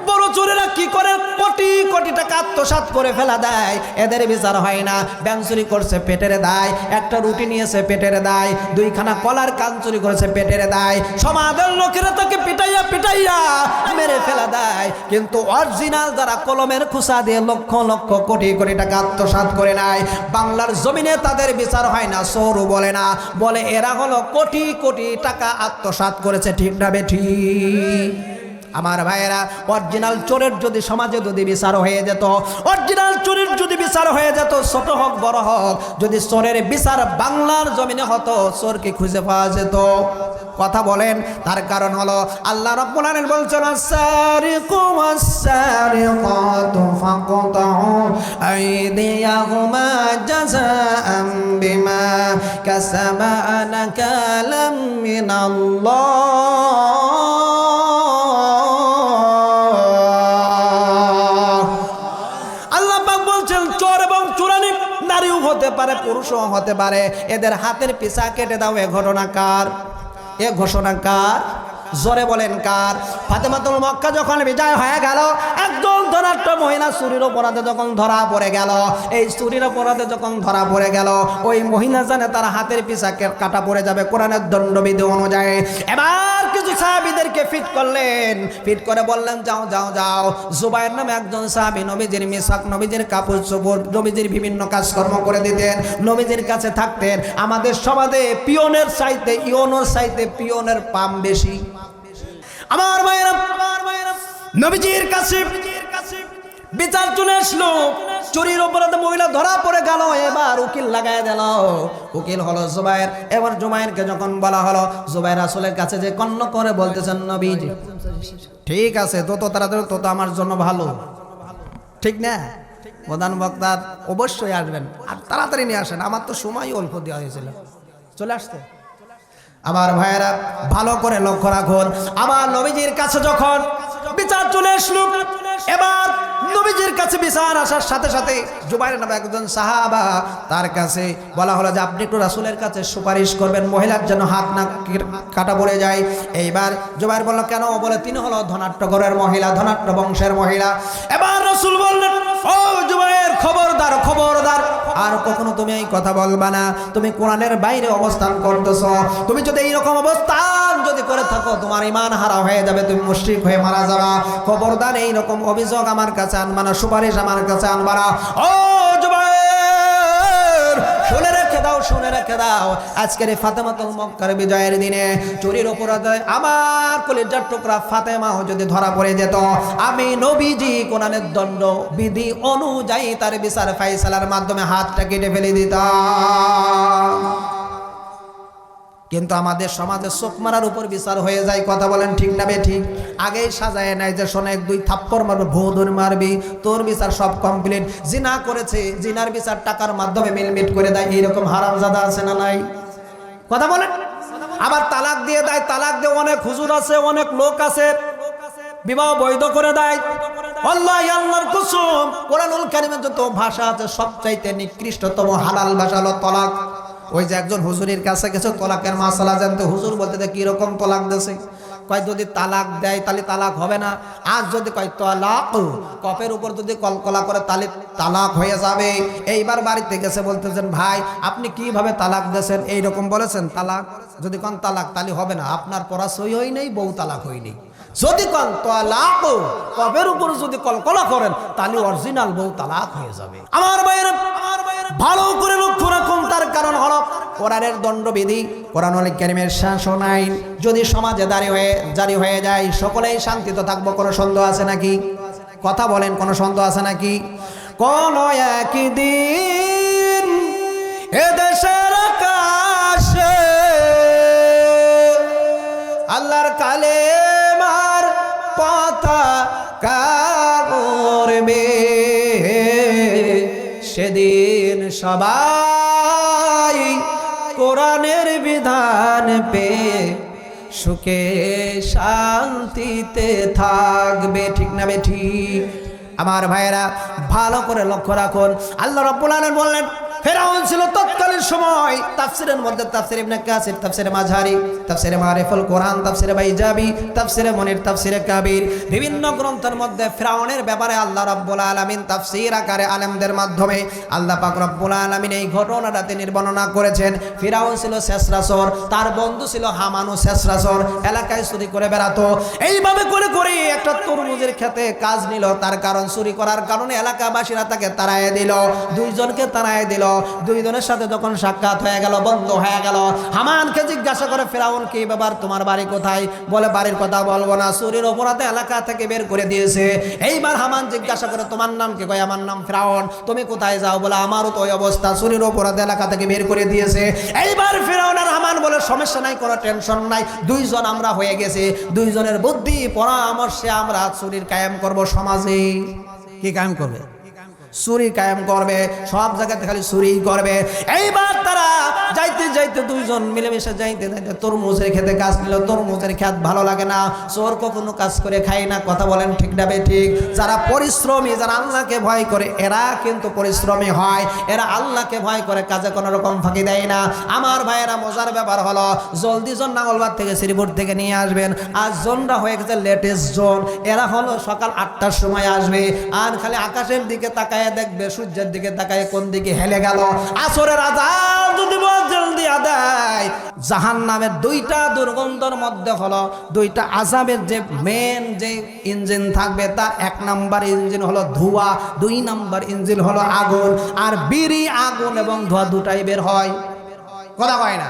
বড় চোরেরা কি করে? কোটি কোটি টাকা আত্মসাৎ করে ফেলা দেয়, এদের বিচার হয় না। ব্যাংক চুরি করছে পেটের দায়, একটা রুটি নিয়েছে পেটের দায়, দুইখানা কলার কান চুরি করেছে পেটের দায়। সমাজের লোকেরা তাকে পিটাইয়া পিটাইয়া মেরে ফেলা দেয়, কিন্তু অরিজিনাল যারা কলমের খোসা দিয়ে লক্ষ লক্ষ কোটি কোটি টাকা আত্মসাৎ করে নেয়, বাংলার জমিনে তাদের বিচার হয় না। চোরও বলে না, বলে এরা হলো কোটি কোটি টাকা আত্মসাৎ করেছে। ঠিক না বেঠিক? আমার ভাইয়েরা, অরিজিনাল চোরের যদি সমাজে যদি বিচার হয়ে যেত, অরিজিনাল চোরের যদি বিচার হয়ে যেত, ছোট হোক বড় হোক, যদি চোরের বিচার বাংলার জমিনে হতো, চোরকে খুঁজে পাওয়া যেত। কথা বলেন, তার কারণ হলো আল্লাহ রাব্বুল আলামিন বলছেন, আস-সারিকু ওয়াস-সারিকাতু ফাকতাউ আইদিয়াহুমা জাযাআম বিমা কাসাবা নাকালাম মিনাল্লাহ। আল্লাহ পাক বলছেন, চোর এবং চোরানি নারীও হতে পারে, পুরুষও হতে পারে, এদের হাতের পিছা কেটে দাও। এ ঘটনা কার? এ ঘোষণা কার? জোরে বলেন কার? ফাতেমাতুল মক্কা যখন বিজয় হয়ে গেল, একজন ধনাঢ্য মহিলা চুরির অপরাধে যখন ধরা পড়ে গেল, এই চুরির অপরাধে যখন ধরা পড়ে গেল, ওই মহিলা জানে তার হাতের পিছা কাটা পড়ে যাবে কোরআনের দণ্ডবিধি অনুযায়ী। এবার কিছু সাহাবীদেরকে ফিট করলেন, ফিট করে বললেন, যাও যাও যাও। জুবায়ের নামে একজন সাহাবী নবীজির মিসাক, নবীজির কাপড় চোপড়, নবীজির বিভিন্ন কাজকর্ম করে দিতেন, নবীজির কাছে থাকতেন। আমাদের সমাজে পিয়নের চাইতে ইয়নের চাইতে পিয়নের পাম বেশি। আমার ভাইরা, নবীজির কাছে বিচার চলে আসলো, চুরির অপরাধে মহিলা ধরা পড়ে গেল। এবার উকিল লাগায় দিল, উকিল হলো জুবায়ের। এবার জুবায়েরকে যখন বলা হলো, জুবায়ের রাসূলের কাছে যে কন্ন করে বলতেছেন, নবীজি ঠিক আছে, তত তাড়াতাড়ি তত আমার জন্য ভালো, ঠিক না? প্রধান বক্তা অবশ্যই আসবেন, আর তাড়াতাড়ি নিয়ে আসেন, আমার তো সময় অল্প দেওয়া হয়েছিল, চলে আসতে। আমার ভাইয়েরা, ভালো করে লক্ষ্য রাখুন, আমার নবীজির কাছে যখন বিচার চলে আসলো, এবার নবীজির কাছে বিচার আসার সাথে সাথে জুবায়ের নামে একজন সাহাবা, তার কাছে বলা হলো যে আপনি একটু রাসূলের কাছে সুপারিশ করবেন, মহিলার যেন হাত না কাটা পড়ে যায়। এইবার জুবায়ের বলল, কেন? বলে তিনি হলো ধনাঢ্য ঘরের মহিলা, ধনাঢ্য বংশের মহিলা। এবার রাসূল বললেন, ও জুবায়ের, খবরদার খবরদার, আর কখনো তুমি এই কথা বলবা না, তুমি কোরআনের বাইরে অবস্থান করতেছ। তুমি যদি এইরকম অবস্থান যদি করে থাকো, তোমার ঈমান হারা হয়ে যাবে, তুমি মুশরিক হয়ে মারা যাবা। খবরদার এইরকম অভিযোগ আমার কাছে আনবা না, সুপারিশ আমার কাছে আনবা না। ও জুবায়ের, শুনে রেখে দাও, শুনে রেখে দাও, আজকের এই ফাতেমাতুল মক্কার বিজয়ের দিনে চুরির অপরাধে আমার কলিজার টুকরা ফাতেমাও যদি ধরা পড়ে যেত, আমি নবীজি কোরআনের দণ্ড বিধি অনুযায়ী তার বিচার ফাইসালার মাধ্যমে হাতটা কেটে ফেলে দিতাম। কিন্তু আমাদের সমাজে চোখ মারার উপর বিচার হয়ে যায়। কথা বলেন ঠিক না বেঠিক? আগেই সাজায় নাই যে শোনে, এক দুই থাপ্পড় মারবে, ভৌদর মারবি, তোর বিচার সব কমপ্লিট। জিনা করেছে, জিনার বিচার টাকার মাধ্যমে মিলমিট করে দেয়, এইরকম হারামজাদা আছে না নাই? কথা বলেন। আবার তালাক দিয়ে দেয়, তালাক দিয়ে অনেক হুজুর আছে, অনেক লোক আছে, বিবাহ বৈধ করে দেয়। আল্লাহ, আল্লাহর কসম, কোরআনুল কারীমে যত ভাষা আছে সবচাইতে নিকৃষ্টতম হালাল ভাষা হলো তলাক। ওই যে একজন হুজুরের কাছে গেছে, তলাকের মাসালা জানতে। হুজুর বলতে কি রকম তলাক দিয়েছে? কয় যদি তালাক দেয় তাহলে তালাক হবে না, আর যদি কয় তালাক, কপের উপর যদি কলকলা করে তাহলে তালাক হয়ে যাবে। এইবার বাড়িতে গেছে, বলতেছেন ভাই আপনি কিভাবে তালাক দিয়েছেন? এইরকম বলেছেন তালাক। যদি কোন তালাক তাহলে হবে না, আপনার পড়া সই হই নেই, বউ তালাক হয়নি। যদি কোন তালাক, কপের উপর যদি কলকলা করেন তাহলে অরিজিনাল বউ তালাক হয়ে যাবে। আমার ভাইরা, ভালো করে লক্ষ্য রাখুন, তার কারণ হলো কোরআনের দণ্ডবিধি, কোরআনুল কারীমের শাসন আইন যদি সমাজে জারি হয়ে যায়, সকলেই শান্তিতে থাকবো। কোনো সন্দেহ আছে নাকি? কথা বলেন, কোনো সন্দেহ আছে নাকি? কোন একদিন এদেশের আকাশে আল্লাহর কালেমার পতাকা উড়বে, সেদিন সবাই কোরআনের বিধান পেয়ে সুখে শান্তিতে থাকবে। ঠিক না ঠিক? আমার ভাইয়েরা ভালো করে লক্ষ্য রাখুন, আল্লাহ রাব্বুল আলামিন বললেন ফেরাউন ছিল তৎকালীন সময় তাফসিরের মধ্যে তাফসির ইবনে কাসির, তাফসিরে মাঝারি, তাফসিরে মারিফুল কোরআন, তাফসিরে বাইজাবি, তাফসিরে মুনির, তাফসিরে কাবির, বিভিন্ন গ্রন্থের মধ্যে ফেরাউনের ব্যাপারে আল্লাহ রাব্বুল আলামিন তাফসির আকারে আলেমদের মাধ্যমে আল্লাহ পাক রাব্বুল আলামিন এই ঘটনাটা তিনি বর্ণনা করেছেন। ফেরাউন ছিল শেষরাসর, তার বন্ধু ছিল হামানও শেষরাসর, এলাকায় চুরি করে বেড়াতো। এইভাবে করে করে একটা তরমুজের খেতে কাজ নিল, তার কারণ চুরি করার কারণে এলাকাবাসীরা তাকে তাড়ায় দিল, দুইজনকে তাড়ায় দিল। দুইজনের সাথে যখন সাক্ষাৎ হয়ে গেল, বন্ধ হয়ে গেল, হামানকে জিজ্ঞাসা করে ফেরাউন কি ব্যাপার, তোমার বাড়ি কোথায়? বলে বাড়ির কথা বলবো না, চুরির অপরাধে এলাকা থেকে বের করে দিয়েছে। এইবার হামান জিজ্ঞাসা করে তোমার নাম কি? কয় আমার নাম ফেরাউন। তুমি কোথায় যাও? বলে আমারও তো ওই অবস্থা, চুরির অপরাধে এলাকা থেকে বের করে দিয়েছে। এইবার ফেরাউন আর হামান বলে সমস্যা নাই, কোনো টেনশন নাই, দুইজন আমরা হয়ে গেছি, দুইজনের বুদ্ধি পরামর্শে আমরা চুরির কায়েম করব। সমাজে কি কায়েম করবে? চুরি কায়েম করবে, সব জায়গাতে খালি চুরি করবে। এইবার তারা যাইতে যাইতে দুইজন মিলেমিশে যাইতে যাইতে তরমুজের খেতে কাজ নিল। তরমুজের খেত ভালো লাগে না, চোর কখনো কাজ করে খায় না, কথা বলেন ঠিক না ঠিক? যারা পরিশ্রমী, যারা আল্লাহকে ভয় করে, এরা কিন্তু পরিশ্রমী হয়, এরা আল্লাহকে ভয় করে, কাজে কোনো রকম ফাঁকি দেয় না। আমার ভাইয়েরা মজার ব্যাপার হলো, জলদি জন নাঙ্গলবার থেকে শ্রীপুর থেকে নিয়ে আসবেন। আজ জোনটা হয়ে গেছে লেটেস্ট জোন, এরা হলো সকাল 8টার সময় আসবে, আর খালি আকাশের দিকে তাকায় দেখবে, সূর্যের দিকে তাকায় কোন দিকে হেলে গেল। আসরের আযান যদি জলদি আদায়, জাহান্নামের দুইটা দুর্গন্ধের মধ্যে হলো দুইটা আযাবের যে মেন যে ইঞ্জিন থাকবে, তার 1 নাম্বার ইঞ্জিন হলো ধোঁয়া, 2 নাম্বার ইঞ্জিন হলো আগুন। আর বিড়ি, আগুন এবং ধোঁয়া দুটাই বের হয়, কথা কয় না?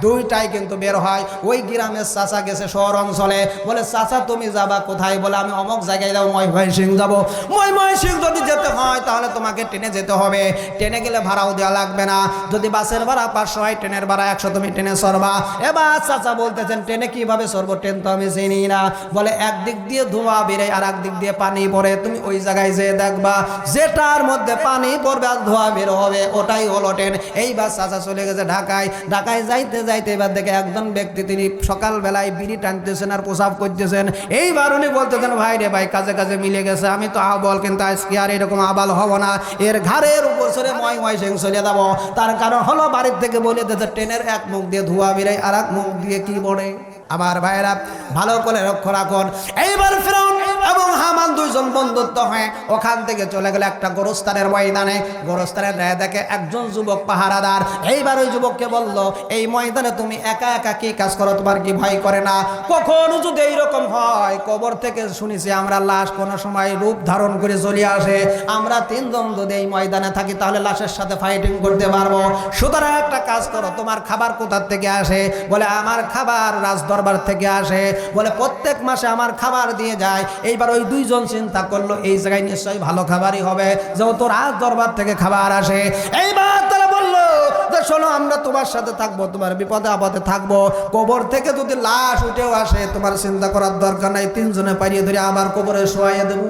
দুইটাই কিন্তু বের হয়। ওই গ্রামের চাচা গেছে শহর অঞ্চলে, বলে চাচা তুমি যাবা কোথায়? বলে আমি অমুক জায়গায় যাবো, ময়মনসিংহ যাবো। ময়মনসিংহ যদি যেতে হয় তাহলে তোমাকে ট্রেনে যেতে হবে, ট্রেনে গেলে ভাড়াও দেওয়া লাগবে না। যদি বাসের ভাড়া 500 হয়, ট্রেনের ভাড়া 100, তুমি ট্রেনে চড়বা। এবার চাচা বলতেছেন ট্রেনে কিভাবে চড়বো? ট্রেন তো আমি চিনি না। বলে একদিক দিয়ে ধোঁয়া বেরোয় আর একদিক দিয়ে পানি পড়ে, তুমি ওই জায়গায় যেয়ে দেখবা, যেটার মধ্যে পানি পড়বে আর ধোঁয়া বের হবে ওটাই হলো ট্রেন। এইবার চাচা চলে গেছে ঢাকায়। ঢাকায় যাইতে যাইতে এবার দেখে একজন ব্যক্তি, তিনি সকালবেলায় বিড়ি টানতেছেন আর প্রসাব করতেছেন। এইবার উনি বলতেছেন ভাই রে ভাই, কাজে কাজে মিলে গেছে, আমি তো আবাল, কিন্তু আজকে আর এরকম আবাল হব না, এর ঘাড়ের উপর সরে ময়মনসিংহ চলে যাব। তার কারণ হলো বাড়ির থেকে বলে দিয়েছে ট্রেনের এক মুখ দিয়ে ধোঁয়া বেরোয় আর এক মুখ দিয়ে কি পড়ে। আমার ভাইয়েরা ভালো করে লক্ষ্য রাখুন। এইবার ফেরাউন এবং হামান দুইজন বন্ধুত্ব হয়ে ওখান থেকে চলে গেল একটা গোরস্থানের ময়দানে। গোরস্থানের গায়ে দেখে একজন যুবক পাহারাদার। এইবার ওই যুবককে বলল, এই ময়দানে তুমি একা একা কি কাজ করো? তোমার কি ভয় করে না? কখনো যদি এইরকম হয়, কবর থেকে শুনেছি আমরা লাশ কোনো সময় রূপ ধারণ করে চলে আসে, আমরা 3 জন যদি এই ময়দানে থাকি তাহলে লাশের সাথে ফাইটিং করতে পারবো। সুতরাং একটা কাজ করো, তোমার খাবার কোথার থেকে আসে? বলে আমার খাবার রাজ দরবার থেকে আসে। বলে প্রত্যেক মাসে আমার খাবার দিয়ে যায়। এইবার ওই দুইজন চিন্তা করলো এই জায়গায় নিশ্চয়ই ভালো খাবারই হবে, যেহেতু রাজ দরবার থেকে খাবার আসে। এইবার তারা বললো যে শোনো, আমরা তোমার সাথে থাকবো, তোমার বিপদে আপদে থাকবো। কবর থেকে যদি লাশ উঠেও আসে, তোমার চিন্তা করার দরকার নাই, 3 জনে পারিয়ে ধরে আবার কবরে শোয়াইয়া দেবো।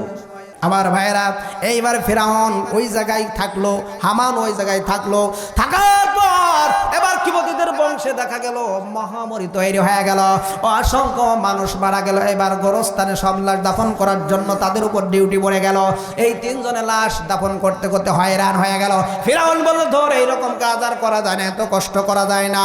আমার ভাইয়েরা এইবার ফেরাউন ওই জায়গায় থাকলো, হামান ওই জায়গায় থাকলো। থাকার পর এবার কিবতীদের বংশে দেখা গেল মহামারী তৈরি হয়ে গেল, অসংখ্য মানুষ মারা গেল। এবার গোরস্থানে সব লাশ দাফন করার জন্য তাদের উপর ডিউটি পড়ে গেল। এই 3 জনের লাশ দাফন করতে করতে হয়রান হয়ে গেল। ফেরাউন বলল, ধর এইরকম কাজ আর করা যায় না, এত কষ্ট করা যায় না।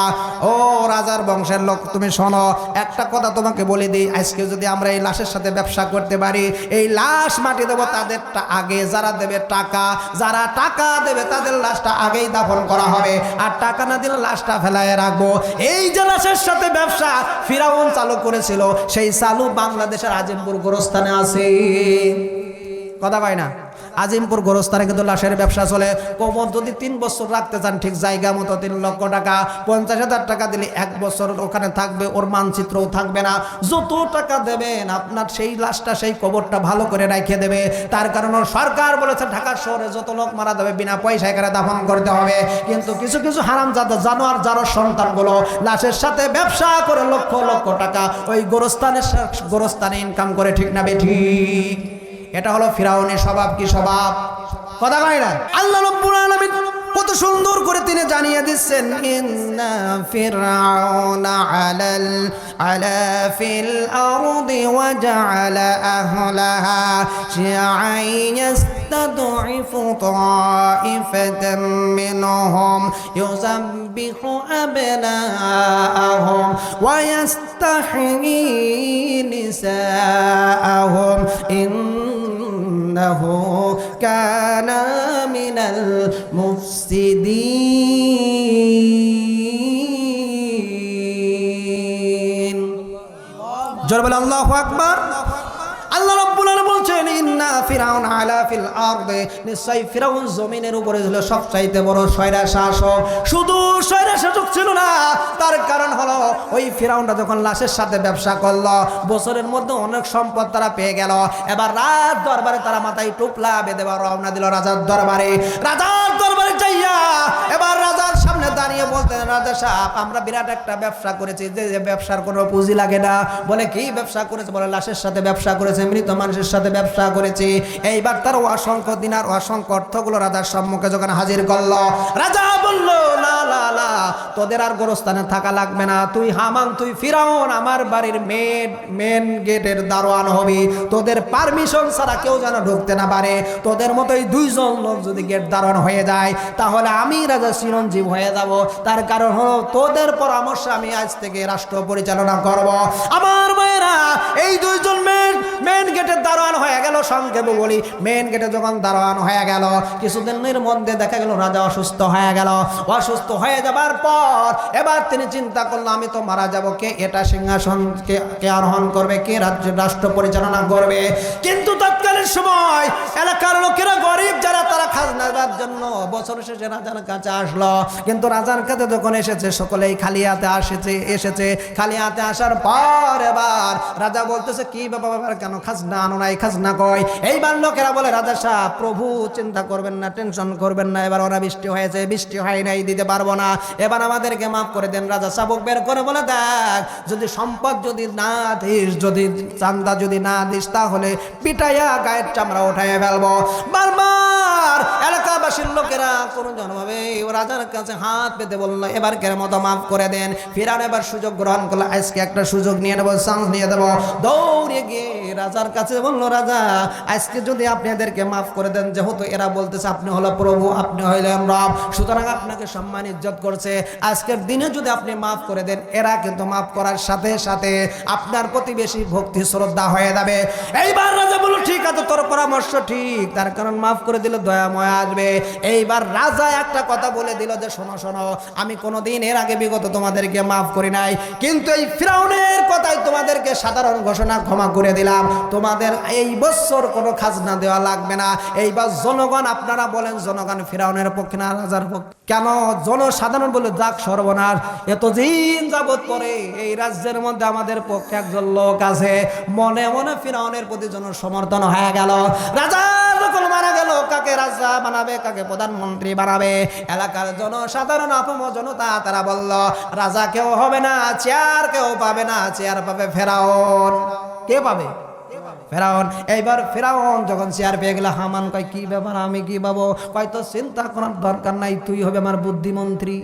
ও রাজার বংশের লোক, তুমি শোনো, একটা কথা তোমাকে বলে দিই, আজকে যদি আমরা এই লাশের সাথে ব্যবসা করতে পারি, এই লাশ মাটি দেবো তাদেরটা আগে, যারা দেবে টাকা, যারা টাকা দেবে তাদের লাশটা আগেই দাফন করা হবে, আর টাকা না দিলে লাশটা ফেলায় রাখবো। এই যে লাশের সাথে ব্যবসা ফিরাউন চালু করেছিল, সেই চালু বাংলাদেশের আজিমপুর গোরস্থানে আছে, কথা পাই না? আজিমপুর গোরস্থানে কিন্তু লাশের ব্যবসা চলে। কবর যদি 3 বছর রাখতে চান ঠিক জায়গা মতো 3 লক্ষ টাকা, 50,000 টাকা দিলে 1 বছর ওখানে থাকবে, ওর মানচিত্রও থাকবে না। যত টাকা দেবেন আপনার সেই লাশটা সেই কবরটা ভালো করে রেখে দেবে। তার কারণ সরকার বলেছে ঢাকা শহরে যত লোক মারা যাবে বিনা পয়সায় করে দাফন করতে হবে। কিন্তু কিছু কিছু হারামজাদা জানোয়ার যারা সন্তানগুলো লাশের সাথে ব্যবসা করে লক্ষ লক্ষ টাকা ওই গোরস্থানে ইনকাম করে, ঠিক না বেঠিক? এটা হলো ফিরাউনের স্বভাব। কি স্বভাব? কথা কয় না? আল্লাহ রাব্বুল আলামিন কত সুন্দর করে তিনি জানিয়ে দিচ্ছেন, ইন্না ফিরআউনা আলা ফিল আরদি ওয়া জাআলা আহলাহা শিয়া'আন ইয়াস্তাদঈফু তা'iফাতাম মিনহুম ইউযাব্বিহু আবনাআহুম ওয়া ইয়াস্তাহয়ী নিসাআহুম ইন্নাহু কানা মিনাল মুফসিদিন। জোরে বলে আল্লাহু আকবার। আল্লাহ রাব্বুল আলামিন বলছেন, ইন্না ফিরাউন আলা ফিল আরদি, নিশ্চয় ফিরাউন জমিনের উপরে ছিল সবচাইতে বড় স্বৈরশাসক। শুধু স্বৈরশাসক ছিল না, তার কারণ হলো ওই ফিরাউনটা যখন লাশের সাথে ব্যবসা করলো, বছরের মধ্যে অনেক সম্পদ তারা পেয়ে গেল। এবার রাজ দরবারে তারা মাথায় টুপলা বেঁধে রওনা দিল রাজার দরবারে। রাজার দরবারে যাইয়া এবার রাজার সামনে দাঁড়িয়ে বলতেন, রাজা সাহেব আমরা বিরাট একটা ব্যবসা করেছি, যে ব্যবসার কোনো পুঁজি লাগে না। বলে কি ব্যবসা করেছে? বলে লাশের সাথে ব্যবসা করেছে, মৃত মানুষের সাথে ব্যবসা করেছি। এইবার তার অসংখ্য দিনার অসংখ্য অর্থগুলো রাজার সম্মুখে যখন হাজির করলো, রাজা বলল, না না না, তোদের আর গোরস্থানে থাকা লাগবে না। তুই হামান, তুই ফিরাউন আমার বাড়ির মেন গেটের দারোয়ান হবি। তোদের পারমিশন ছাড়া কেউ যেন ঢুকতে না পারে। তোদের মতোই 2 জন লোক যদি গেট দারোয়ান হয়ে যায় তাহলে আমি রাজা চিরঞ্জীব হয়ে যাব। তার কারণ হলো তোদের পরামর্শে আমি আজ থেকে রাষ্ট্র পরিচালনা করব। আমার ভাইয়েরা, এই 2 জন মেন গেটের দারোয়ান হয়ে গেল। সংক্ষেপে বলি, মেন গেটে যখন দারোয়ান হয়ে গেল, কিছুদিনের মধ্যে দেখা গেল রাজা অসুস্থ হয়ে গেল। অসুস্থ হয়ে যাবার পর এবার তিনি চিন্তা করলো, আমি তো মারা যাব, কে এটা সিংহাসন কে আরোহণ করবে, কে রাষ্ট্র পরিচালনা করবে? কিন্তু তৎকালীন সময় এলাকার লোকেরা গরিব যারা, তারা খাজনা দেওয়ার জন্য বছর শেষে রাজার কাছে আসলো। কিন্তু রাজার কাছে যখন এসেছে সকলেই খালি হাতে এসেছে। খালি হাতে আসার পর এবার রাজা বলতেছে, কি ব্যাপার, কেন খাজনা আনো নাই? খাজনা কই? এইবার লোকেরা বলে, রাজা সাহেব প্রভু চিন্তা করবেন না, টেনশন করবেন না, এবার অনাবৃষ্টি হয়েছে, বৃষ্টি হয় নাই, দিতে পারবো না, এবার আমাদেরকে মাফ করে দেন। রাজা শাবক বের করে বলে, দেখ যদি সম্পদ যদি না দিস, যদি চান্দা যদি না দিস, তাহলে পিটাইয়া গায়ের চামড়া উঠাইয়া ফেলবো। বারবার এলাকাবাসীর লোকেরা কোনো জনভাবে রাজার কাছে হাত পেতে বললো, এবার কের মতো মাফ করে দেন। ফিরান এবার সুযোগ গ্রহণ করলো, আজকে একটা সুযোগ নিয়ে নেবো, চান্স নিয়ে দেবো। দৌড়ে গিয়ে রাজার কাছে বললো, রাজা আজকে যদি আপনি এদেরকে মাফ করে দেন, যেহেতু এরা বলতেছে আপনি হলো প্রভু, আপনি হইলেন রব, সুতরাং আপনাকে সম্মান ইজ্জত করছে, আজকের দিনে যদি আপনি মাফ করে দেন, এরা কিন্তু মাফ করার সাথে সাথে আপনার প্রতি বেশি ভক্তি শ্রদ্ধা হয়ে যাবে। এইবার রাজা বলল, ঠিক আছে, তোর পরামর্শ ঠিক, তার কারণ মাফ করে দিলে দয়াময় আসবে। এইবার রাজা একটা কথা বলে দিল যে, শোনো শোনো, আমি কোনোদিন এর আগে বিগত তোমাদেরকে মাফ করি নাই, কিন্তু এই ফিরাউনের কথাই তোমাদেরকে সাধারণ ঘোষণা ক্ষমা করে দিলাম। তোমাদের এই বছর কোনো খাজনা দেওয়া লাগবে না। এইবার জনগণ, আপনারা বলেন জনগণ ফিরাউনের পক্ষে না রাজার পক্ষে? কেন? জনসাধারণ বলে, যাক সর্বনাশ, এতদিন যাবত পরে এই রাজ্যের মধ্যে আমাদের পক্ষে একজন লোক আছে। মনে মনে ফিরাউনের প্রতি জনসমর্থন হয়ে গেল। রাজা যখন মারা গেল, কাকে রাজা বানাবে, কাকে প্রধানমন্ত্রী বানাবে? এলাকার জনসাধারণ আপম জনতা তারা বলল, রাজা কেউ হবে না, চেয়ার কেউ পাবে না, চেয়ার পাবে ফেরাউন। কে পাবে? ফেরাউন। এইবার ফেরাউন যখন চেয়ার পেয়ে গেল, হামান কয়, কি ব্যাপার, আমি কি পাবো? হয়তো চিন্তা করার দরকার নাই, তুই হবে আমার বুদ্ধিমন্ত্রী।